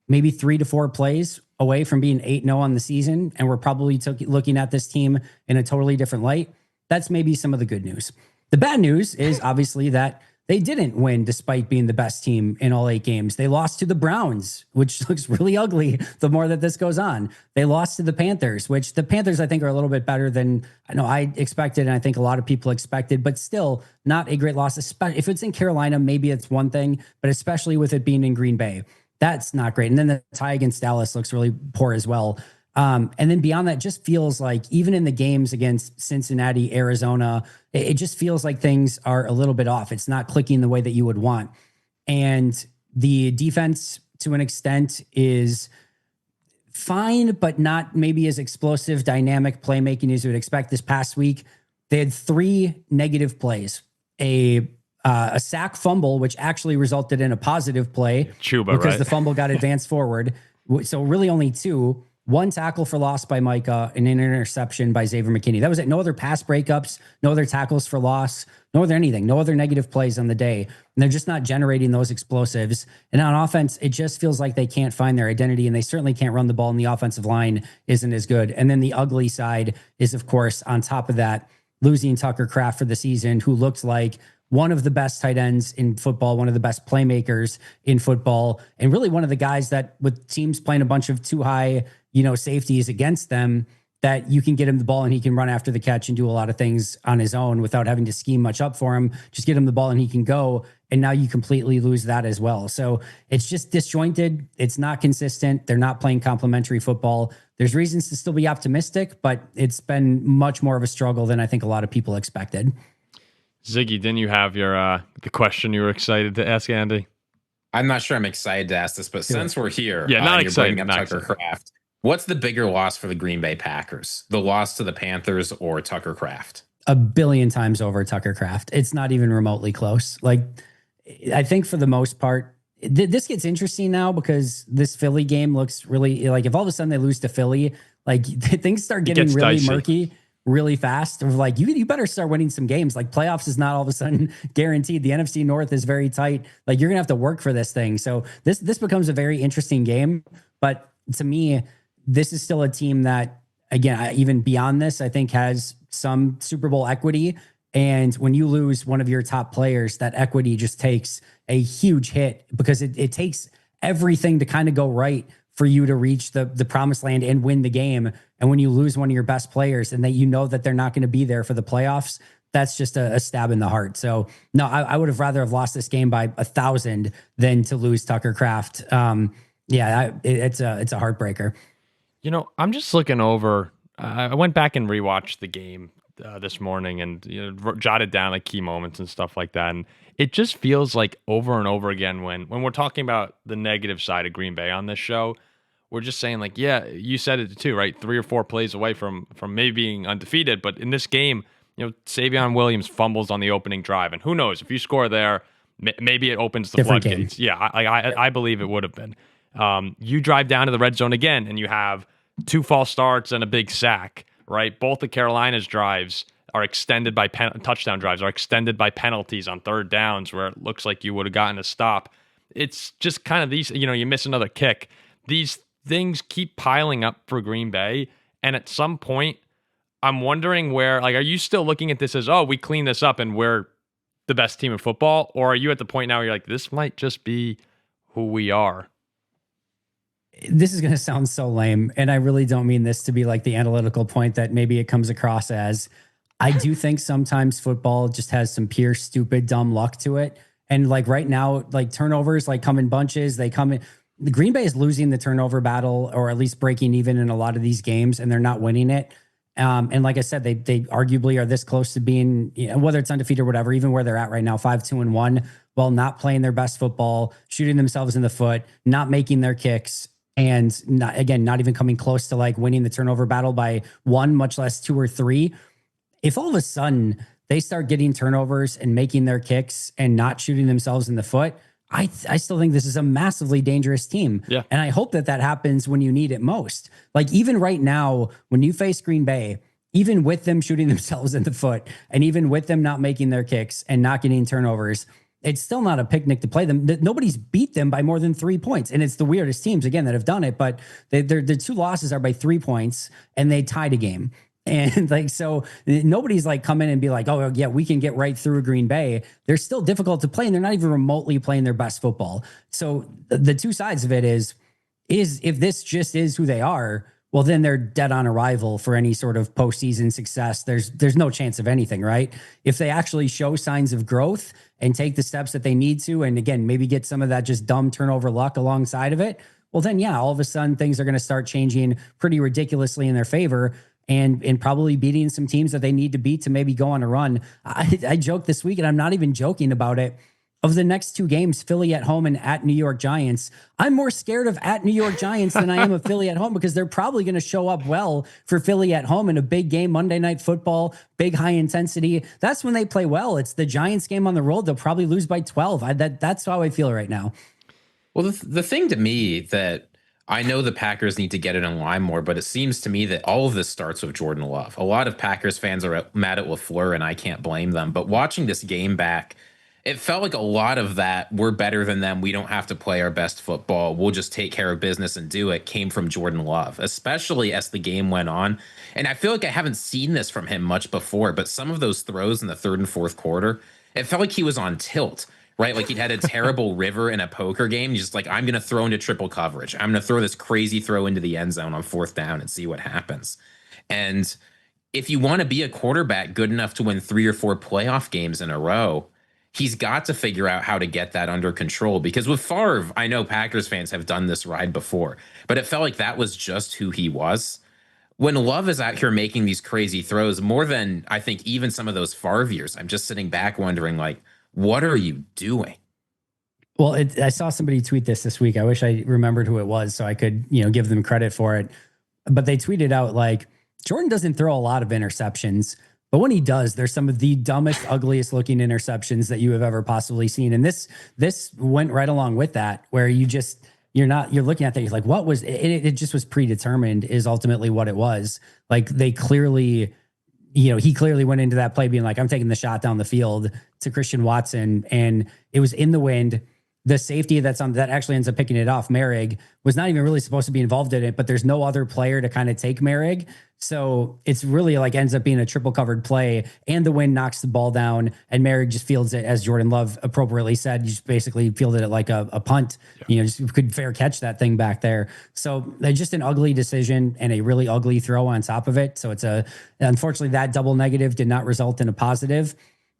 maybe 3 to 4 plays away from being 8-0 on the season. And we're probably looking at this team in a totally different light. That's maybe some of the good news. The bad news is obviously that they didn't win despite being the best team in all 8 games. They lost to the Browns, which looks really ugly the more that this goes on. They lost to the Panthers, which the Panthers I think are a little bit better than I expected, and I think a lot of people expected, but still not a great loss. If it's in Carolina, maybe it's one thing, but especially with it being in Green Bay, that's not great. And then the tie against Dallas looks really poor as well. And then beyond that, just feels like even in the games against Cincinnati, Arizona, it just feels like things are a little bit off. It's not clicking the way that you would want. And the defense, to an extent, is fine, but not maybe as explosive, dynamic playmaking as you would expect. This past week, they had 3 negative plays. A sack fumble, which actually resulted in a positive play because the fumble got advanced forward. So really only 2. 1 tackle for loss by Micah and an interception by Xavier McKinney. That was it. No other pass breakups, no other tackles for loss, no other anything, no other negative plays on the day. And they're just not generating those explosives. And on offense, it just feels like they can't find their identity, and they certainly can't run the ball, and the offensive line isn't as good. And then the ugly side is, of course, on top of that, losing Tucker Kraft for the season, who looked like one of the best tight ends in football, one of the best playmakers in football, and really one of the guys that, with teams playing a bunch of too high, safeties against them, that you can get him the ball and he can run after the catch and do a lot of things on his own without having to scheme much up for him. Just get him the ball and he can go. And now you completely lose that as well. So it's just disjointed. It's not consistent. They're not playing complementary football. There's reasons to still be optimistic, but it's been much more of a struggle than I think a lot of people expected. Ziggy, didn't you have your the question you were excited to ask Andy? I'm not sure I'm excited to ask this, but since we're here, not you're excited. bringing up Tucker Kraft. What's the bigger loss for the Green Bay Packers? The loss to the Panthers or Tucker Kraft? A billion times over Tucker Kraft. It's not even remotely close. Like, I think for the most part, this gets interesting now because this Philly game looks really like, if all of a sudden they lose to Philly, like things start getting really dicey. murky really fast. Of like, you better start winning some games. Like playoffs is not all of a sudden guaranteed. The NFC North is very tight. Like you're gonna have to work for this thing. So this becomes a very interesting game. But to me, this is still a team that, again, even beyond this, I think has some Super Bowl equity. And when you lose one of your top players, that equity just takes a huge hit because it takes everything to kind of go right for you to reach the promised land and win the game. And when you lose one of your best players and that you know that they're not going to be there for the playoffs, that's just a stab in the heart. So no, I would have rather have lost this game by 1,000 than to lose Tucker Kraft. It's a heartbreaker. You know, I'm just looking over. I went back and rewatched the game this morning and jotted down like key moments and stuff like that. And it just feels like over and over again when we're talking about the negative side of Green Bay on this show, we're just saying like, yeah, you said it too, right? 3 or 4 plays away from maybe being undefeated. But in this game, Savion Williams fumbles on the opening drive. And who knows, if you score there, maybe it opens the Different floodgates. game. Yeah, I believe it would have been. You drive down to the red zone again and you have 2 false starts and a big sack, right? Both of Carolina's drives are extended by touchdown drives are extended by penalties on third downs where it looks like you would have gotten a stop. It's just kind of these, you miss another kick. These things keep piling up for Green Bay. And at some point, I'm wondering where, like, are you still looking at this as, oh, we clean this up and we're the best team in football? Or are you at the point now where you're like, this might just be who we are? This is going to sound so lame, and I really don't mean this to be like the analytical point that maybe it comes across as. I do think sometimes football just has some pure, stupid, dumb luck to it. And like right now, like turnovers like come in bunches. They come in. The Green Bay is losing the turnover battle, or at least breaking even in a lot of these games, and they're not winning it. And like I said, they arguably are this close to being, whether it's undefeated or whatever, even where they're at right now, 5-2-1, while not playing their best football, shooting themselves in the foot, not making their kicks. And not even coming close to like winning the turnover battle by 1, much less 2 or 3. If all of a sudden they start getting turnovers and making their kicks and not shooting themselves in the foot, I still think this is a massively dangerous team. Yeah. And I hope that happens when you need it most. Like even right now, when you face Green Bay, even with them shooting themselves in the foot and even with them not making their kicks and not getting turnovers, it's still not a picnic to play them. Nobody's beat them by more than 3 points. And it's the weirdest teams, again, that have done it. But the 2 losses are by 3 points and they tied a game. And like, so nobody's like come in and be like, oh yeah, we can get right through Green Bay. They're still difficult to play and they're not even remotely playing their best football. So the 2 sides of it is if this just is who they are, well, then they're dead on arrival for any sort of postseason success. There's no chance of anything, right? If they actually show signs of growth and take the steps that they need to, and again, maybe get some of that just dumb turnover luck alongside of it, well, then yeah, all of a sudden things are going to start changing pretty ridiculously in their favor. And probably beating some teams that they need to beat to maybe go on a run. I joked this week, and I'm not even joking about it. Of the next 2 games, Philly at home and at New York Giants, I'm more scared of at New York Giants than I am of Philly at home, because they're probably going to show up well for Philly at home in a big game, Monday Night Football, big high intensity. That's when they play well. It's the Giants game on the road. They'll probably lose by 12. That's how I feel right now. Well, the thing to me that I know the Packers need to get it in line more, but it seems to me that all of this starts with Jordan Love. A lot of Packers fans are mad at LaFleur, and I can't blame them. But watching this game back, it felt like a lot of that, we're better than them, we don't have to play our best football, we'll just take care of business and do it, came from Jordan Love, especially as the game went on. And I feel like I haven't seen this from him much before, but some of those throws in the 3rd and 4th quarter, it felt like he was on tilt. Right? Like he'd had a terrible river in a poker game. He's just like, I'm going to throw into triple coverage. I'm going to throw this crazy throw into the end zone on 4th down and see what happens. And if you want to be a quarterback good enough to win 3 or 4 playoff games in a row, he's got to figure out how to get that under control. Because with Favre, I know Packers fans have done this ride before, but it felt like that was just who he was. When Love is out here making these crazy throws, more than I think even some of those Favre years, I'm just sitting back wondering, like, what are you doing? Well, I saw somebody tweet this week. I wish I remembered who it was so I could, give them credit for it. But they tweeted out like, Jordan doesn't throw a lot of interceptions, but when he does, there's some of the dumbest, ugliest looking interceptions that you have ever possibly seen. And this went right along with that, where you you're looking at that. You're like, what was it? It just was predetermined is ultimately what it was. Like they clearly, he clearly went into that play being like, I'm taking the shot down the field to Christian Watson, and it was in the wind. The safety that actually ends up picking it off, Merrig, was not even really supposed to be involved in it, but there's no other player to kind of take Merrig. So it's really like ends up being a triple covered play, and the wind knocks the ball down, and Merrig just fields it, as Jordan Love appropriately said. You just basically fielded it like a punt. Yeah. Just could fair catch that thing back there. So just an ugly decision and a really ugly throw on top of it. So unfortunately that double negative did not result in a positive.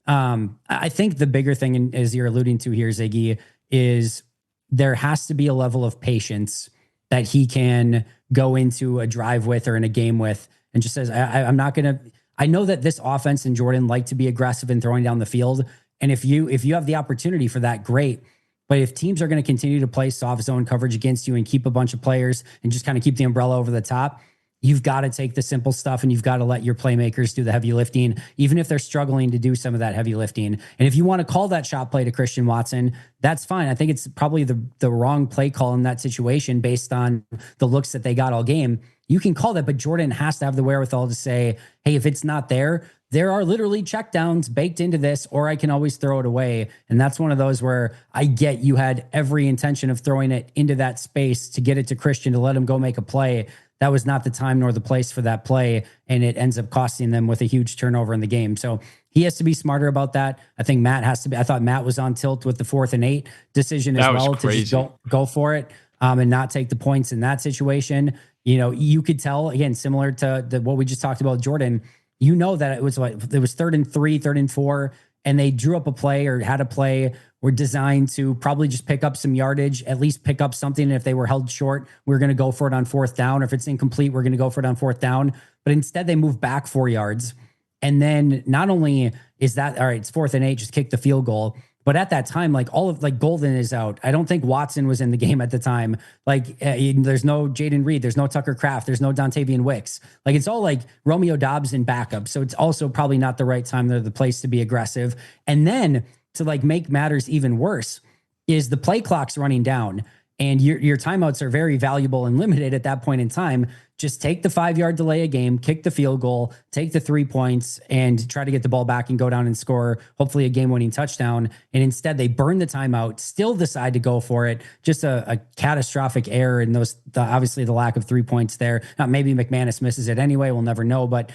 I think the bigger thing, as you're alluding to here, Ziggy, is there has to be a level of patience that he can go into a drive with or in a game with and just says, I'm not going to, I know that this offense and Jordan like to be aggressive in throwing down the field. And if you have the opportunity for that, great. But if teams are going to continue to play soft zone coverage against you and keep a bunch of players and just kind of keep the umbrella over the top, you've got to take the simple stuff and you've got to let your playmakers do the heavy lifting, even if they're struggling to do some of that heavy lifting. And if you want to call that shot play to Christian Watson, that's fine. I think it's probably the wrong play call in that situation based on the looks that they got all game. You can call that, but Jordan has to have the wherewithal to say, hey, if it's not there are literally checkdowns baked into this, or I can always throw it away. And that's one of those where I get you had every intention of throwing it into that space to get it to Christian to let him go make a play. That was not the time nor the place for that play, and it ends up costing them with a huge turnover in the game. So he has to be smarter about that. I think Matt has to be. I thought Matt was on tilt with the 4th and 8 decision as well to just go for it and not take the points in that situation. You could tell, again, similar to what we just talked about, Jordan, that it was 3rd and 3, 3rd and 4, and they drew up a play or had a play were designed to probably just pick up some yardage, at least pick up something. And if they were held short, we're going to go for it on 4th down. Or if it's incomplete, we're going to go for it on 4th down. But instead they move back 4 yards. And then not only is that, all right, it's 4th and 8, just kick the field goal. But at that time, Golden is out. I don't think Watson was in the game at the time. There's no Jaden Reed. There's no Tucker Kraft. There's no Dontavian Wicks. It's all like Romeo Dobbs in backup. So it's also probably not the right time or the place to be aggressive. And then to make matters even worse is the play clock's running down and your timeouts are very valuable and limited at that point in time. Just take the 5-yard delay a game, kick the field goal, take the 3 points, and try to get the ball back and go down and score, hopefully a game-winning touchdown. And instead, they burn the timeout, still decide to go for it. Just a catastrophic error in obviously the lack of 3 points there. Now, maybe McManus misses it anyway. We'll never know, but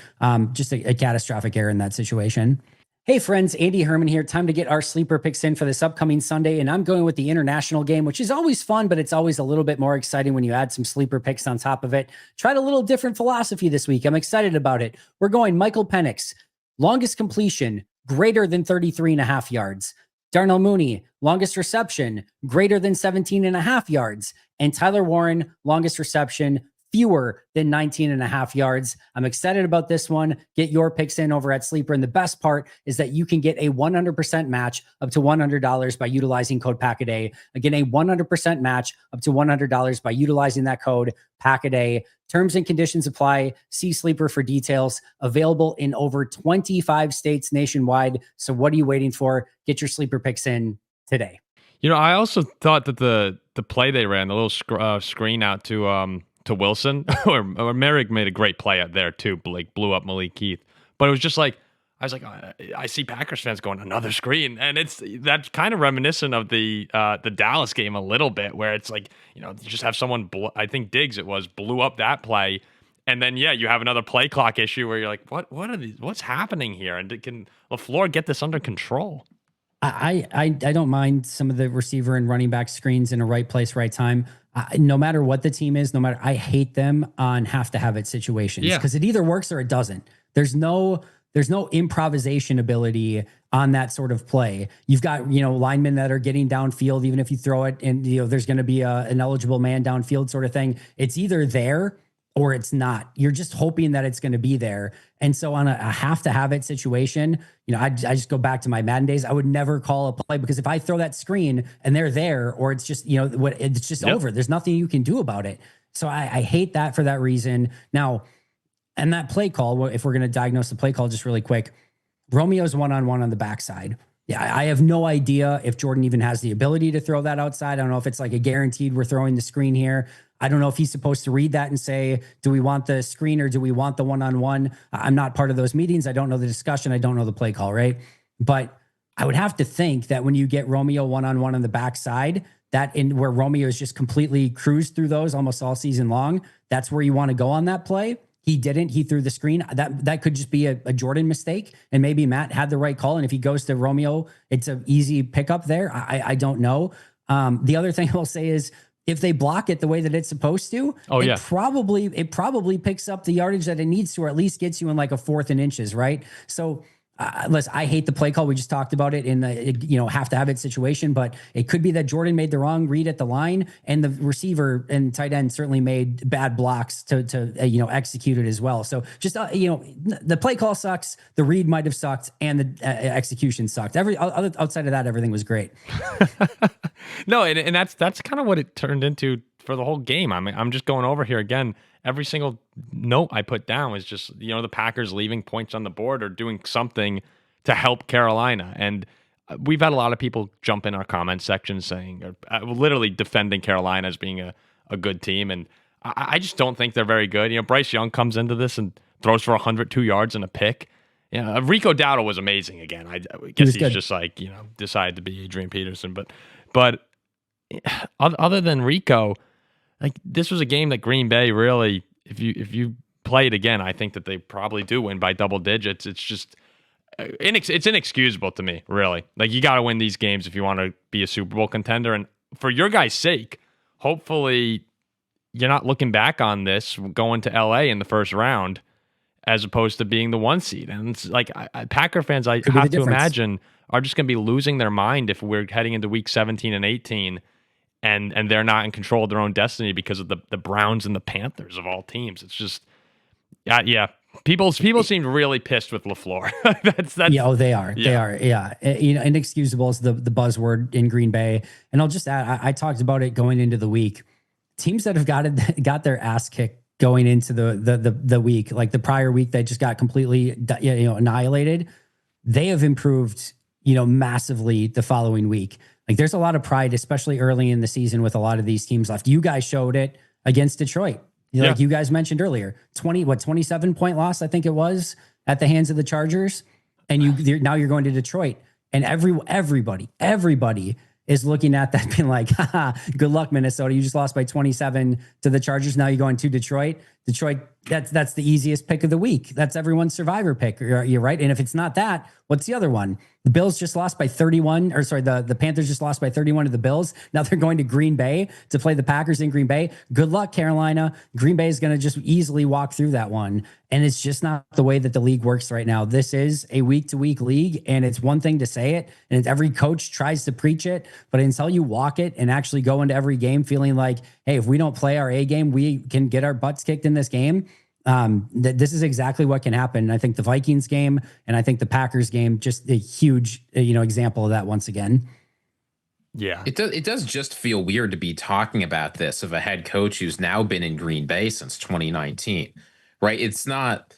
just a catastrophic error in that situation. Hey friends, Andy Herman here. Time to get our sleeper picks in for this upcoming Sunday, and I'm going with the international game, which is always fun, but it's always a little bit more exciting when you add some sleeper picks on top of it. Tried a little different philosophy this week. I'm excited about it. We're going Michael Penix, longest completion, greater than 33.5 yards. Darnell Mooney, longest reception, greater than 17.5 yards. And Tyler Warren, longest reception, fewer than 19.5 yards. I'm excited about this one. Get your picks in over at Sleeper. And the best part is that you can get a 100% match up to $100 by utilizing code PACKADAY. Again, a 100% match up to $100 by utilizing that code PACKADAY. Terms and conditions apply. See Sleeper for details. Available in over 25 states nationwide. So what are you waiting for? Get your Sleeper picks in today. I also thought that the play they ran, the little screen out to Wilson, or Merrick made a great play out there too. Blake blew up Malik Keith, but it was just I was like, I see Packers fans going another screen, and that's kind of reminiscent of the Dallas game a little bit, where it's you just have someone. I think Diggs blew up that play, and then you have another play clock issue where you're like, what are these? What's happening here? And can LaFleur get this under control? I don't mind some of the receiver and running back screens in a right place, right time. No matter what the team is, I hate them on have to have it situations because it either works or it doesn't. There's no improvisation ability on that sort of play. You've got, linemen that are getting downfield, even if you throw it and, there's going to be an eligible man downfield sort of thing. It's either there or it's not. You're just hoping that it's going to be there. And so on a have to have it situation, I just go back to my Madden days. I would never call a play because if I throw that screen and they're there, or it's just, it's just over. There's nothing you can do about it. So I hate that for that reason. Now, and that play call, if we're going to diagnose the play call just really quick, Romeo's one-on-one on the backside. I have no idea if Jordan even has the ability to throw that outside. I don't know if it's like a guaranteed we're throwing the screen here. I don't know if he's supposed to read that and say, do we want the screen or do we want the one-on-one? I'm not part of those meetings. I don't know the discussion. I don't know the play call, right? But I would have to think that when you get Romeo one-on-one on the backside, that in where Romeo is just completely cruised through those almost all season long, that's where you want to go on that play. He didn't. He threw the screen. That could just be a Jordan mistake, and maybe Matt had the right call. And if he goes to Romeo, it's an easy pickup there. I don't know. The other thing I'll say is if they block it the way that it's supposed to, it probably picks up the yardage that it needs to, or at least gets you in like a 4th and inches, right? So. Listen, I hate the play call. We just talked about it in the have to have it situation, but it could be that Jordan made the wrong read at the line, and the receiver and tight end certainly made bad blocks to execute it as well. So just the play call sucks, the read might have sucked, and the execution sucked. Outside of that, everything was great. No, and that's kind of what it turned into for the whole game. I mean, I'm just going over here again. Every single note I put down was just, the Packers leaving points on the board or doing something to help Carolina. And we've had a lot of people jump in our comment section saying, literally defending Carolina as being a good team. And I just don't think they're very good. Bryce Young comes into this and throws for 102 yards and a pick. Rico Dowdle was amazing again. I guess he's just like, decided to be Adrian Peterson. But other than Rico, like this was a game that Green Bay really, if you play it again, I think that they probably do win by double digits. It's just it's inexcusable to me, really. Like you got to win these games if you want to be a Super Bowl contender, and for your guys' sake, hopefully you're not looking back on this going to LA in the first round as opposed to being the 1 seed. And it's like Packer fans, I have to imagine, are just going to be losing their mind if we're heading into week 17 and 18. And they're not in control of their own destiny because of the Browns and the Panthers of all teams. It's just, people seem really pissed with LaFleur. that's they are. They are. Yeah, inexcusable is the buzzword in Green Bay. And I'll just add, I talked about it going into the week. Teams that have got their ass kicked going into the week, like the prior week, they just got completely annihilated. They have improved massively the following week. Like there's a lot of pride, especially early in the season with a lot of these teams left. You guys showed it against Detroit. Like you guys mentioned earlier, 27-point loss, I think it was, at the hands of the Chargers. And now you're going to Detroit. And everybody is looking at that being like, haha, good luck, Minnesota. You just lost by 27 to the Chargers. Now you're going to Detroit. That's the easiest pick of the week. That's everyone's survivor pick. You're right. And if it's not that, what's the other one? The Bills just lost by 31, or sorry, the Panthers just lost by 31 to the Bills. Now they're going to Green Bay to play the Packers in Green Bay. Good luck, Carolina. Green Bay is going to just easily walk through that one. And it's just not the way that the league works right now. This is a week-to-week league, and it's one thing to say it, and every coach tries to preach it, but until you walk it and actually go into every game feeling like, hey, if we don't play our A game, we can get our butts kicked in this game. This is exactly what can happen. I think the Vikings game and I think the Packers game, just a huge, example of that once again. Yeah, it does just feel weird to be talking about this of a head coach who's now been in Green Bay since 2019, right? It's not,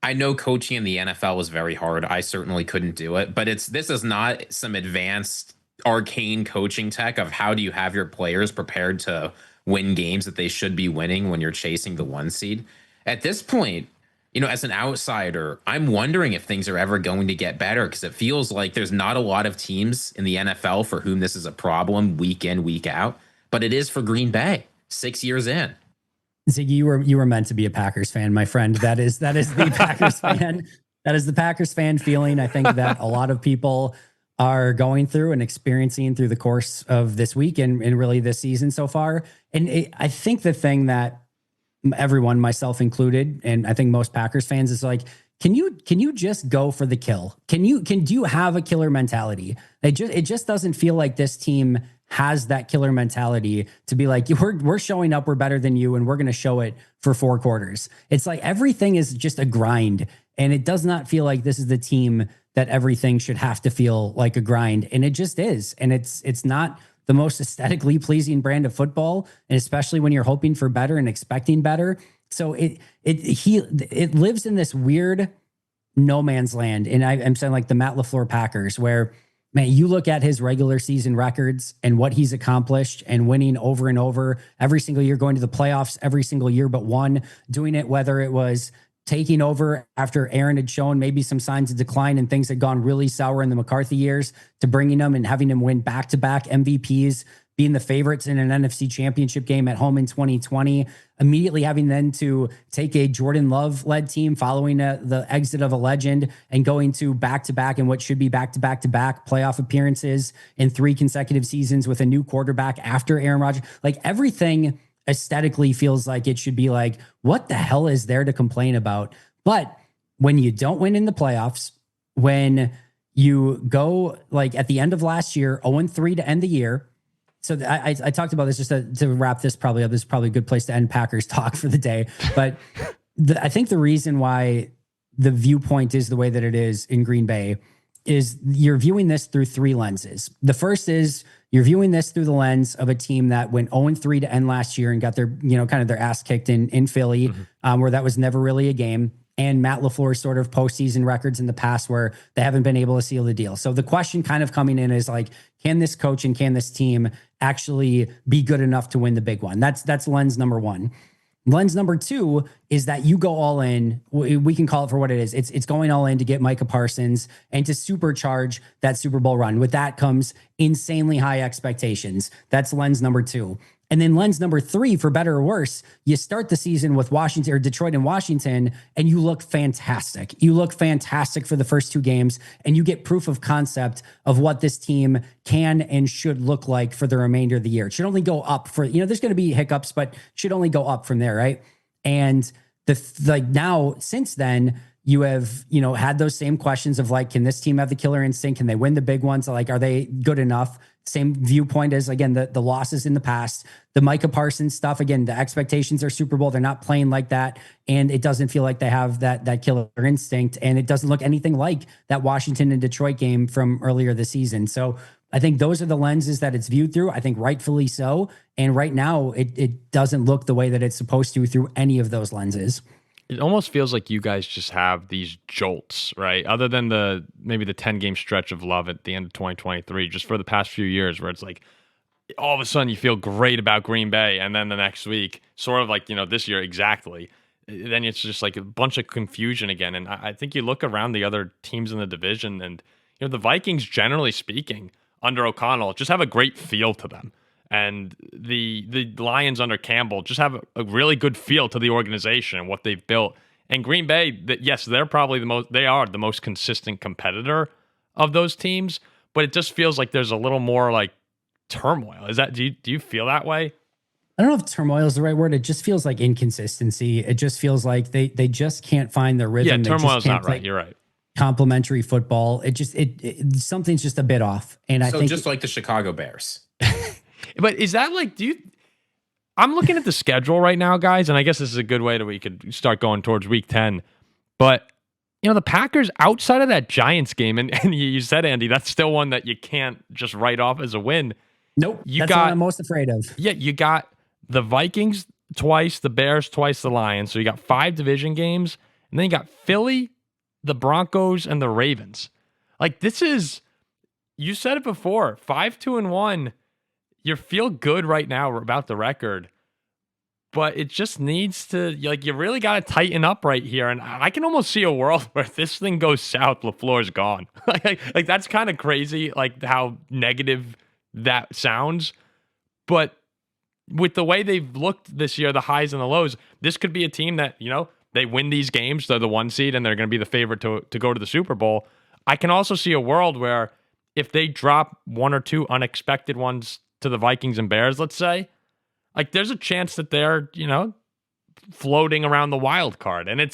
I know coaching in the NFL is very hard. I certainly couldn't do it, but this is not some advanced arcane coaching tech of how do you have your players prepared to win games that they should be winning when you're chasing the 1 seed. At this point, as an outsider, I'm wondering if things are ever going to get better because it feels like there's not a lot of teams in the NFL for whom this is a problem week in, week out, but it is for Green Bay 6 years in. Ziggy, you were meant to be a Packers fan, my friend. That is the Packers fan. That is the Packers fan feeling. I think that a lot of people are going through and experiencing through the course of this week and really this season so far. And I think the thing that everyone, myself included, and I think most Packers fans is like, can you just go for the kill? Do you have a killer mentality? It just doesn't feel like this team has that killer mentality to be like, we're showing up, we're better than you, and we're going to show it for 4 quarters. It's like everything is just a grind, and it does not feel like this is the team that everything should have to feel like a grind, and it just is. And it's not the most aesthetically pleasing brand of football, and especially when you're hoping for better and expecting better. So it lives in this weird no man's land. And I'm saying like the Matt LaFleur Packers, where man, you look at his regular season records and what he's accomplished and winning over and over every single year, going to the playoffs every single year but one, doing it whether it was taking over after Aaron had shown maybe some signs of decline and things had gone really sour in the McCarthy years, to bringing him and having him win back-to-back MVPs, being the favorites in an NFC championship game at home in 2020, immediately having then to take a Jordan Love led team following the exit of a legend and going to back-to-back and what should be back-to-back playoff appearances in 3 consecutive seasons with a new quarterback after Aaron Rodgers. Like, everything aesthetically feels like it should be like, what the hell is there to complain about? But when you don't win in the playoffs, when you go like at the end of last year, 0-3 to end the year. So I talked about this just to wrap this probably up. This is probably a good place to end Packers talk for the day. But I think the reason why the viewpoint is the way that it is in Green Bay is you're viewing this through 3 lenses. The first is you're viewing this through the lens of a team that went 0-3 to end last year and got their, kind of their ass kicked in Philly, where that was never really a game. And Matt LaFleur's sort of postseason records in the past where they haven't been able to seal the deal. So the question kind of coming in is like, can this coach and can this team actually be good enough to win the big one? That's lens number 1. Lens number 2 is that you go all in. We can call it for what it is. It's going all in to get Micah Parsons and to supercharge that Super Bowl run. With that comes insanely high expectations. That's lens number 2. And then lens number 3, for better or worse, you start the season with Washington or Detroit and Washington, and you look fantastic. You look fantastic for the first 2 games, and you get proof of concept of what this team can and should look like for the remainder of the year. It should only go up for, there's going to be hiccups, but it should only go up from there, right? And now, since then, you have, had those same questions of like, can this team have the killer instinct? Can they win the big ones? Like, are they good enough? Same viewpoint as, again, the losses in the past. The Micah Parsons stuff, again, the expectations are Super Bowl. They're not playing like that. And it doesn't feel like they have that killer instinct. And it doesn't look anything like that Washington and Detroit game from earlier this season. So I think those are the lenses that it's viewed through. I think rightfully so. And right now, it doesn't look the way that it's supposed to through any of those lenses. It almost feels like you guys just have these jolts, right? Other than maybe the 10-game stretch of love at the end of 2023, just for the past few years where it's like all of a sudden you feel great about Green Bay, and then the next week, sort of like, this year exactly, then it's just like a bunch of confusion again. And I think you look around the other teams in the division and, the Vikings, generally speaking, under O'Connell, just have a great feel to them. And the Lions under Campbell just have a really good feel to the organization and what they've built. And Green Bay, yes, they're probably they are the most consistent competitor of those teams, but it just feels like there's a little more like turmoil. Do you feel that way? I don't know if turmoil is the right word. It just feels like inconsistency. It just feels like they just can't find their rhythm. Yeah, turmoil is not right. You're right. Complementary football. Something's just a bit off. And I think just like the Chicago Bears. But is that like, I'm looking at the schedule right now, guys, and I guess this is a good way that we could start going towards week 10. But, the Packers, outside of that Giants game, and you said, Andy, that's still one that you can't just write off as a win. Nope. That's what I'm most afraid of. Yeah, you got the Vikings twice, the Bears twice, the Lions. So you got 5 division games, and then you got Philly, the Broncos, and the Ravens. Like, this is, you said it before, 5-2-1. You feel good right now about the record, but it just needs to, you really got to tighten up right here. And I can almost see a world where if this thing goes south, LaFleur's gone. like that's kind of crazy, like how negative that sounds. But with the way they've looked this year, the highs and the lows, this could be a team that, they win these games, they're the 1 seed, and they're going to be the favorite to go to the Super Bowl. I can also see a world where if they drop 1 or 2 unexpected ones to the Vikings and Bears, let's say, like there's a chance that they're, floating around the wild card. And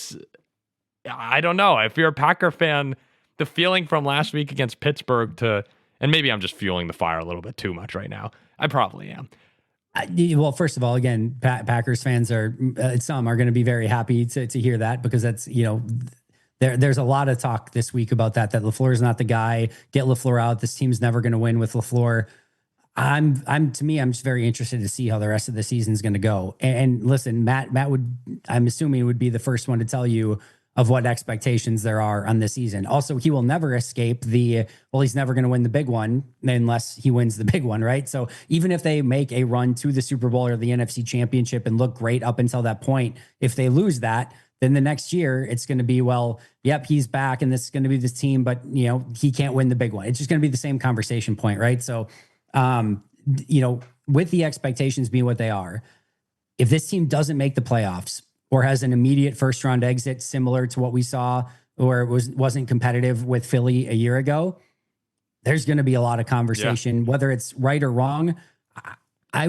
I don't know. If you're a Packer fan, the feeling from last week against Pittsburgh and maybe I'm just fueling the fire a little bit too much right now. I probably am. Well, first of all, again, Packers fans some are going to be very happy to hear that, because that's, there's a lot of talk this week about that LaFleur is not the guy. Get LaFleur out. This team's never going to win with LaFleur. I'm just very interested to see how the rest of the season is going to go. And listen, Matt I'm assuming would be the first one to tell you, of what expectations there are on this season. Also, he will never escape he's never going to win the big one unless he wins the big one, right? So even if they make a run to the Super Bowl or the NFC Championship and look great up until that point, if they lose that, then the next year it's going to be, well, yep, he's back and this is going to be this team, but he can't win the big one. It's just going to be the same conversation point, right? So, with the expectations being what they are, if this team doesn't make the playoffs or has an immediate first round exit similar to what we saw or wasn't competitive with Philly a year ago, there's going to be a lot of conversation, whether it's right or wrong. My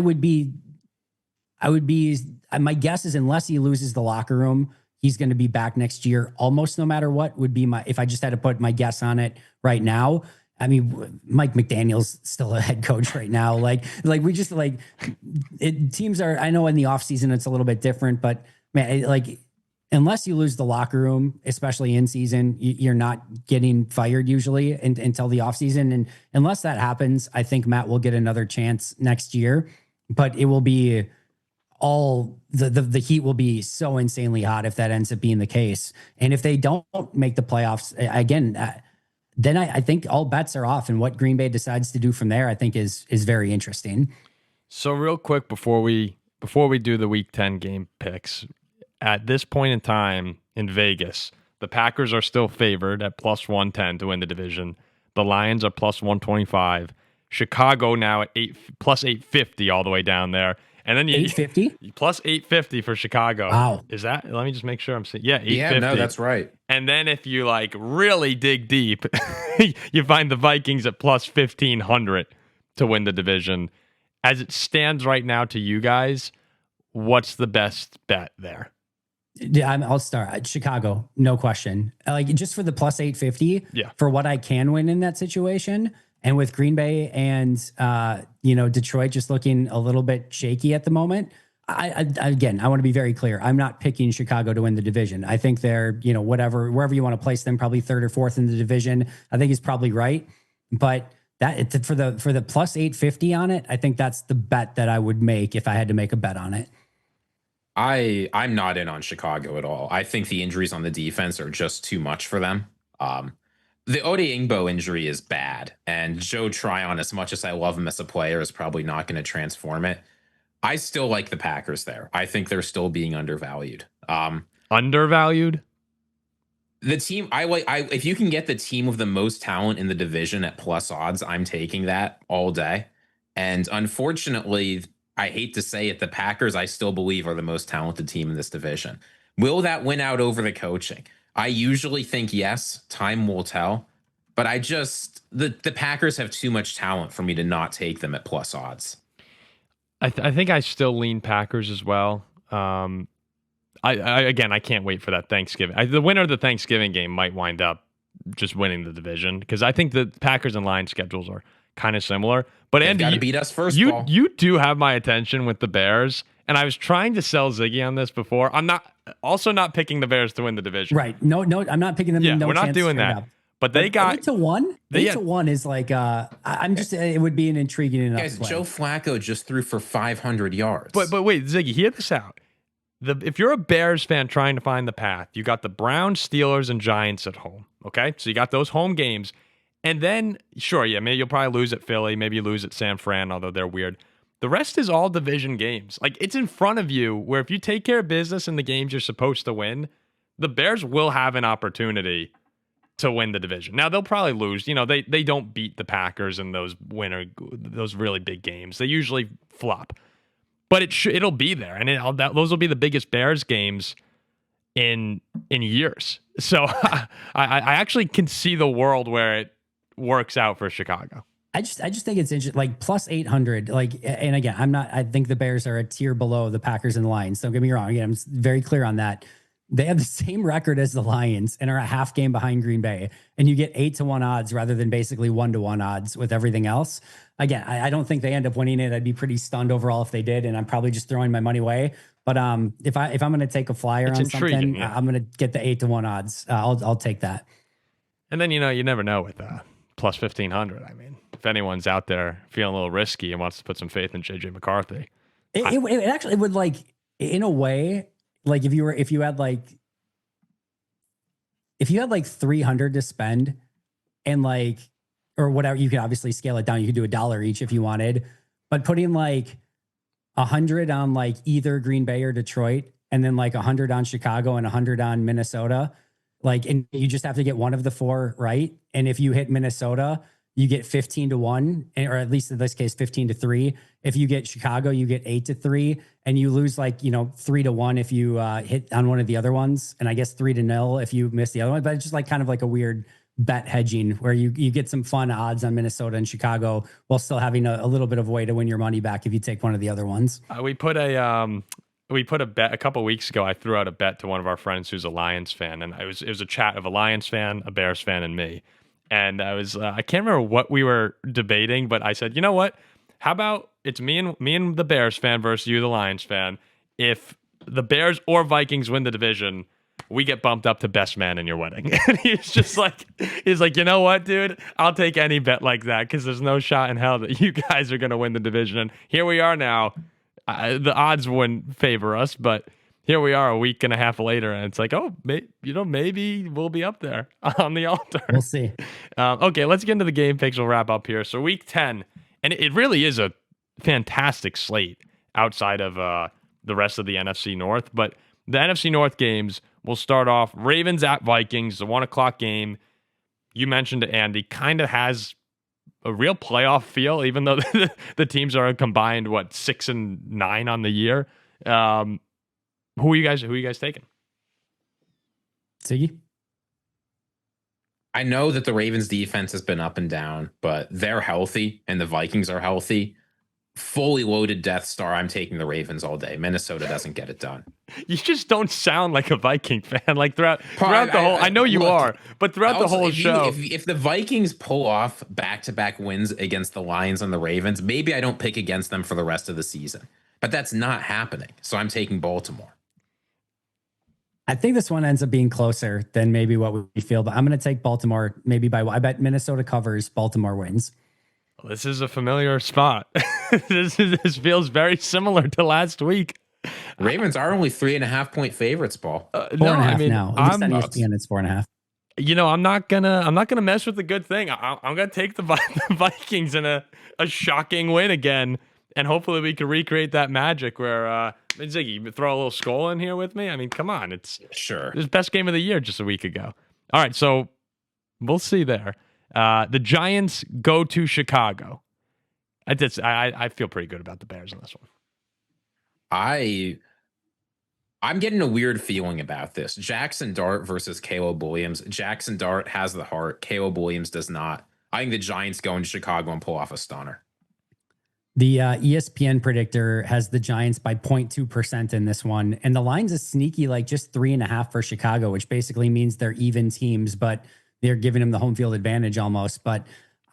guess is unless he loses the locker room, he's going to be back next year almost no matter what would be if I just had to put my guess on it right now. I mean, Mike McDaniel's still a head coach right now. Teams are, I know in the offseason it's a little bit different, but man, unless you lose the locker room, especially in season, you're not getting fired usually until the offseason. And unless that happens, I think Matt will get another chance next year, but it will be the heat will be so insanely hot if that ends up being the case. And if they don't make the playoffs again, then I think all bets are off, and what Green Bay decides to do from there, I think is very interesting. So real quick before we do the Week 10 game picks, at this point in time in Vegas, the Packers are still favored at plus 110 to win the division. The Lions are plus 125. Chicago now at plus 850 all the way down there. And then 850 plus 850 for Chicago. Wow. Is that? Let me just make sure I'm saying. Yeah, 850. Yeah, no, that's right. And then if you really dig deep, you find the Vikings at plus 1500 to win the division. As it stands right now to you guys, what's the best bet there? Yeah, I'll start Chicago, no question. Just for the plus 850, for what I can win in that situation. And with Green Bay and, Detroit just looking a little bit shaky at the moment, I want to be very clear. I'm not picking Chicago to win the division. I think they're, wherever you want to place them, probably third or fourth in the division. I think he's probably right. But that for the plus 850 on it, I think that's the bet that I would make if I had to make a bet on it. I'm not in on Chicago at all. I think the injuries on the defense are just too much for them. The Odiingbo injury is bad, and Joe Tryon, as much as I love him as a player, is probably not going to transform it. I still like the Packers there. I think they're still being undervalued. Undervalued? The team if you can get the team with the most talent in the division at plus odds, I'm taking that all day. And unfortunately, I hate to say it, the Packers, I still believe, are the most talented team in this division. Will that win out over the coaching? I usually think yes, time will tell, but the Packers have too much talent for me to not take them at plus odds. I think I still lean Packers as well. I can't wait for that Thanksgiving. The winner of the Thanksgiving game might wind up just winning the division because I think the Packers and Lions schedules are kind of similar. But Andy, got to beat us first. You do have my attention with the Bears. And I was trying to sell Ziggy on this before. I'm not picking the Bears to win the division. Right. No, I'm not picking them. Yeah, no we're not doing that. Up. But they got 8-1. 8-1 is I'm just. It would be an intriguing enough. Guys, play. Joe Flacco just threw for 500 yards. But wait, Ziggy, hear this out. If you're a Bears fan trying to find the path, you got the Browns, Steelers, and Giants at home. Okay, so you got those home games, and then maybe you'll probably lose at Philly, maybe you lose at San Fran, although they're weird. The rest is all division games. It's in front of you where if you take care of business in the games you're supposed to win, the Bears will have an opportunity to win the division. Now, they'll probably lose. They don't beat the Packers in those really big games. They usually flop. But it'll be there. And those will be the biggest Bears games in years. So I actually can see the world where it works out for Chicago. I just think it's interesting, plus 800, and again, I think the Bears are a tier below the Packers and the Lions. Don't get me wrong. Again, I'm very clear on that. They have the same record as the Lions and are a half game behind Green Bay, and you get 8-1 odds rather than basically 1-1 odds with everything else. Again, I don't think they end up winning it. I'd be pretty stunned overall if they did, and I'm probably just throwing my money away. But if I'm going to take a flyer on something, I'm going to get the 8-1 odds. I'll take that. And then you never know with plus 1500. I mean, if anyone's out there feeling a little risky and wants to put some faith in JJ McCarthy, it would in a way, if you had if you had like 300 to spend and like, or whatever, you could obviously scale it down. You could do $1 each if you wanted, but putting like 100 on like either Green Bay or Detroit, and then like 100 on Chicago and 100 on Minnesota, like, and you just have to get one of the four right. And if you hit Minnesota, you get 15-1, or at least in this case, 15-3. If you get Chicago, you get 8-3, and you lose like, 3-1 if you hit on one of the other ones. And I guess 3-0 if you miss the other one, but it's just like kind of like a weird bet hedging where you get some fun odds on Minnesota and Chicago while still having a little bit of a way to win your money back if you take one of the other ones. We put a bet a couple of weeks ago. I threw out a bet to one of our friends who's a Lions fan, and it was a chat of a Lions fan, a Bears fan, and me. And I can't remember what we were debating, but I said, you know what? How about it's me and the Bears fan versus you, the Lions fan. If the Bears or Vikings win the division, we get bumped up to best man in your wedding. And he's like, you know what, dude? I'll take any bet like that because there's no shot in hell that you guys are going to win the division. And here we are now. The odds wouldn't favor us, but here we are a week and a half later, and it's like, oh, maybe we'll be up there on the altar. We'll see. Okay, let's get into the game picks. We'll wrap up here. So week 10, and it really is a fantastic slate outside of the rest of the NFC North. But the NFC North games will start off Ravens at Vikings, the 1 o'clock game. You mentioned it, Andy, kind of has a real playoff feel, even though the teams are combined, 6-9 on the year. Who are you guys taking? Ziggy? I know that the Ravens defense has been up and down, but they're healthy and the Vikings are healthy. Fully loaded Death Star. I'm taking the Ravens all day. Minnesota doesn't get it done. You just don't sound like a Viking fan. Like throughout the whole, I know you are, but throughout the whole show, if the Vikings pull off back-to-back wins against the Lions and the Ravens, maybe I don't pick against them for the rest of the season. But that's not happening. So I'm taking Baltimore. I think this one ends up being closer than maybe what we feel, but I'm going to take Baltimore maybe I bet Minnesota covers, Baltimore wins. Well, this is a familiar spot. This feels very similar to last week. Ravens are only 3.5-point favorites, Paul. 4.5 now. At least on ESPN, it's 4.5. I'm not gonna mess with the good thing. I'm gonna take the Vikings in a shocking win again, and hopefully we can recreate that magic where Ziggy, you throw a little skull in here with me. I mean, come on, it's the best game of the year just a week ago. All right, so we'll see there. The Giants go to Chicago. I feel pretty good about the Bears in this one. I'm getting a weird feeling about this. Jackson Dart versus Caleb Williams. Jackson Dart has the heart. Caleb Williams does not. I think the Giants go into Chicago and pull off a stunner. The ESPN predictor has the Giants by 0.2% in this one. And the line's a sneaky, like just 3.5 for Chicago, which basically means they're even teams, but they're giving them the home field advantage almost. But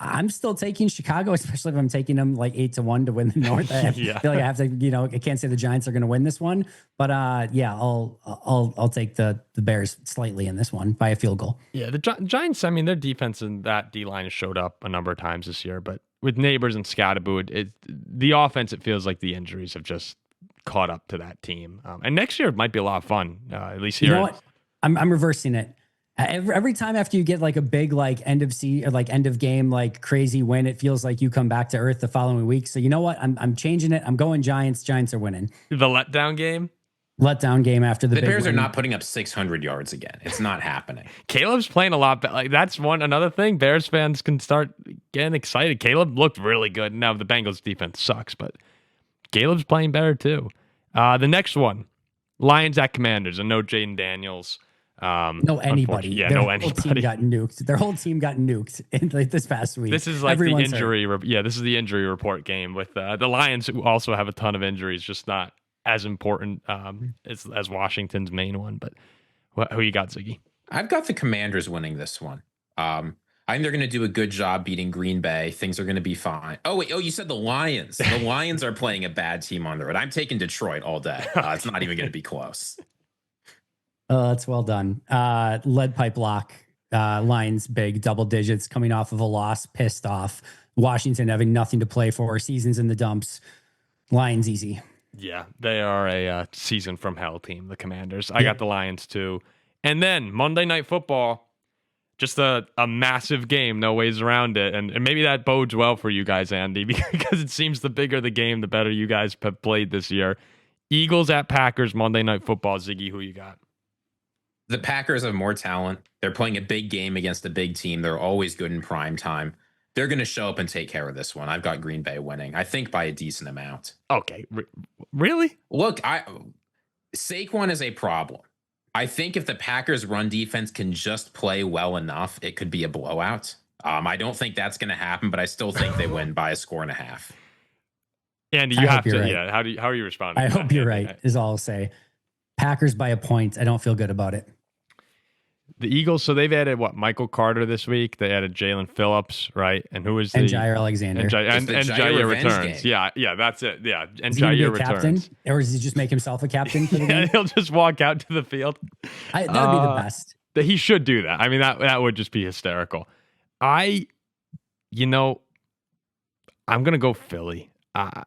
I'm still taking Chicago, especially if I'm taking them like 8-1 to win the North. I feel like I have to, I can't say the Giants are going to win this one, but I'll take the Bears slightly in this one by a field goal. Yeah, the Giants. I mean, their defense and that D line has showed up a number of times this year, but with Neighbors and Scatterboot, the offense, it feels like the injuries have just caught up to that team. And next year it might be a lot of fun. At least here. You know what? I'm reversing it. Every time after you get like a big like end of game like crazy win, it feels like you come back to earth the following week. So you know what? I'm changing it. I'm going Giants. Giants are winning. The letdown game. Letdown game after the Bears win. are not putting up 600 yards again. It's not happening. Caleb's playing a lot better. Like that's another thing. Bears fans can start getting excited. Caleb looked really good. Now the Bengals defense sucks, but Caleb's playing better too. The next one, Lions at Commanders, and no Jaden Daniels. No anybody. Yeah, Their no whole anybody. Team got nuked. Their whole team got nuked in like this past week. This is like Everyone's the injury. This is the injury report game with the Lions, who also have a ton of injuries, just not as important as Washington's main one. But who you got, Ziggy? I've got the Commanders winning this one. I think they're going to do a good job beating Green Bay. Things are going to be fine. Oh, wait. Oh, you said the Lions. The Lions are playing a bad team on the road. I'm taking Detroit all day. It's not even going to be close. Oh, that's well done. Lead pipe lock. Lions big, double digits, coming off of a loss, pissed off. Washington having nothing to play for. Seasons in the dumps. Lions easy. Yeah, they are a season from hell team, the Commanders. I got the Lions too. And then Monday Night Football, just a massive game, no ways around it. And maybe that bodes well for you guys, Andy, because it seems the bigger the game, the better you guys have played this year. Eagles at Packers, Monday Night Football. Ziggy, who you got? The Packers have more talent. They're playing a big game against a big team. They're always good in prime time. They're going to show up and take care of this one. I've got Green Bay winning, I think by a decent amount. Okay. Really? Look, Saquon is a problem. I think if the Packers run defense can just play well enough, it could be a blowout. I don't think that's going to happen, but I still think they win by a score and a half. Andy, you have to. Right. Yeah. How are you responding? I hope you're right, is all I'll say. Packers by a point. I don't feel good about it. The Eagles, so they've added Michael Carter this week. They added Jalen Phillips, right? And who is and Jair Alexander? And Jair returns. Game. Yeah, that's it. Yeah, and is he Jair returns. Captain? Or does he just make himself a captain for the game? He'll just walk out to the field. That would be the best. He should do that. I mean, that would just be hysterical. I'm gonna go Philly. I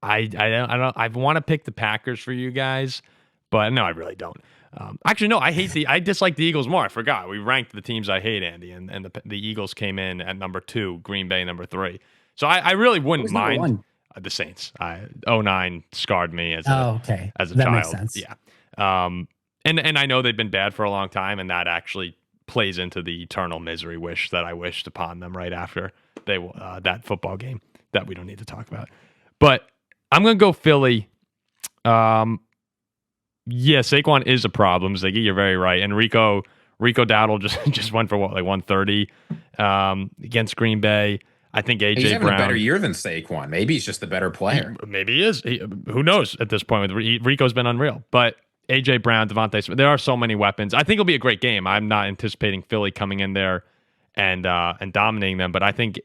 don't. I want to pick the Packers for you guys, but no, I really don't. Actually, no, I dislike the Eagles more. I forgot. We ranked the teams I hate, Andy, and the Eagles came in at number 2, Green Bay number 3. So I really wouldn't mind the Saints. 09 scarred me as a that child. Makes sense. Yeah. And I know they've been bad for a long time, and that actually plays into the eternal misery wish that I wished upon them right after that football game that we don't need to talk about. But I'm gonna go Philly. Yeah, Saquon is a problem, Ziggy. You're very right. And Rico Dowdle just went for 130 against Green Bay. I think AJ he's having Brown a better year than Saquon. Maybe he's just the better player. Maybe he is. Who knows at this point? Rico's been unreal. But AJ Brown, Devontae Smith, there are so many weapons. I think it'll be a great game. I'm not anticipating Philly coming in there and dominating them, but I think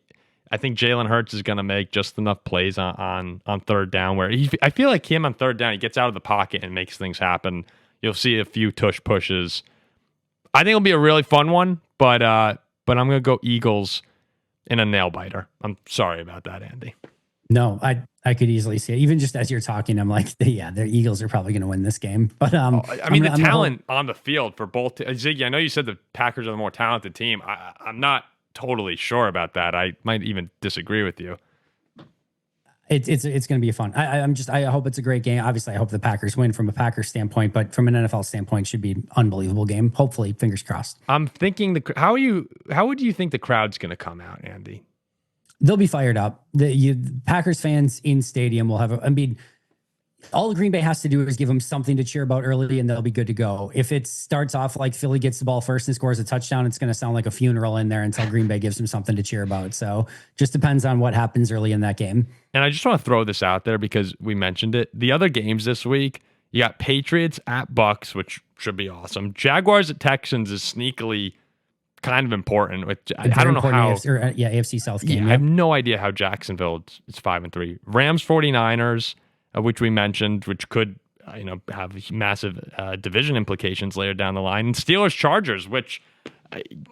Jalen Hurts is going to make just enough plays on third down where I feel like him on third down, he gets out of the pocket and makes things happen. You'll see a few tush pushes. I think it'll be a really fun one, but I'm going to go Eagles in a nail biter. I'm sorry about that, Andy. No, I could easily see it. Even just as you're talking, I'm like, the Eagles are probably going to win this game. But the talent on the field for both Ziggy, I know you said the Packers are the more talented team. I'm not totally sure about that. I might even disagree with you. It's going to be fun. I hope it's a great game. Obviously, I hope the Packers win from a Packers standpoint, but from an NFL standpoint, it should be an unbelievable game. Hopefully, fingers crossed. I'm thinking how would you think the crowd's going to come out, Andy? They'll be fired up. The Packers fans in stadium will have. All the Green Bay has to do is give them something to cheer about early, and they'll be good to go. If it starts off like Philly gets the ball first and scores a touchdown, it's going to sound like a funeral in there until Green Bay gives them something to cheer about. So just depends on what happens early in that game. And I just want to throw this out there because we mentioned it. The other games this week, you got Patriots at Bucks, which should be awesome. Jaguars at Texans is sneakily kind of important. I don't know how. AFC South game. Yeah, I have no idea how Jacksonville is 5-3. Rams 49ers. Which we mentioned, which could have massive division implications later down the line. And Steelers Chargers, which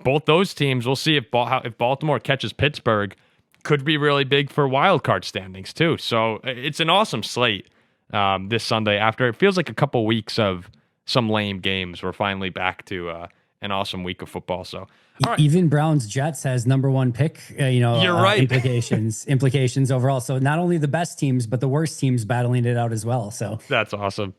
both those teams, we'll see if Baltimore catches Pittsburgh, could be really big for wild card standings too. So it's an awesome slate this Sunday. After it feels like a couple weeks of some lame games, we're finally back to an awesome week of football. So right. Even Browns Jets has number 1 pick. You're right. Implications overall. So not only the best teams, but the worst teams battling it out as well. So that's awesome.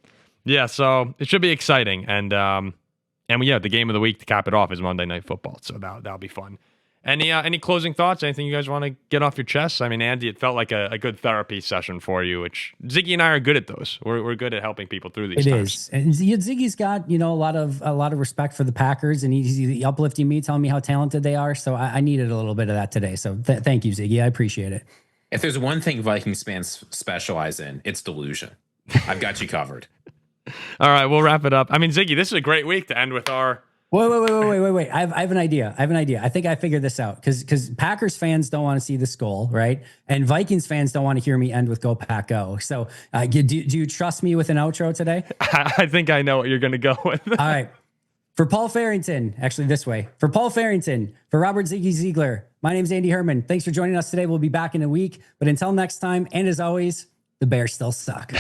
Yeah. So it should be exciting. And the game of the week to cap it off is Monday Night Football. So that'll be fun. Any closing thoughts? Anything you guys want to get off your chest? I mean, Andy, it felt like a good therapy session for you, which Ziggy and I are good at those. We're good at helping people through these times. It is. And Ziggy's got, a lot of respect for the Packers, and he's uplifting me, telling me how talented they are. So I needed a little bit of that today. So thank you, Ziggy. I appreciate it. If there's one thing Vikings fans specialize in, it's delusion. I've got you covered. All right, we'll wrap it up. I mean, Ziggy, this is a great week to end with our... Wait. I have an idea. I think I figured this out because Packers fans don't want to see this goal, right? And Vikings fans don't want to hear me end with "Go Pack Go." So, do you trust me with an outro today? I think I know what you're going to go with. All right. For Paul Farrington, actually this way. For Paul Farrington, for Robert Ziggy Ziegler, my name's Andy Herman. Thanks for joining us today. We'll be back in a week. But until next time, and as always, the Bears still suck.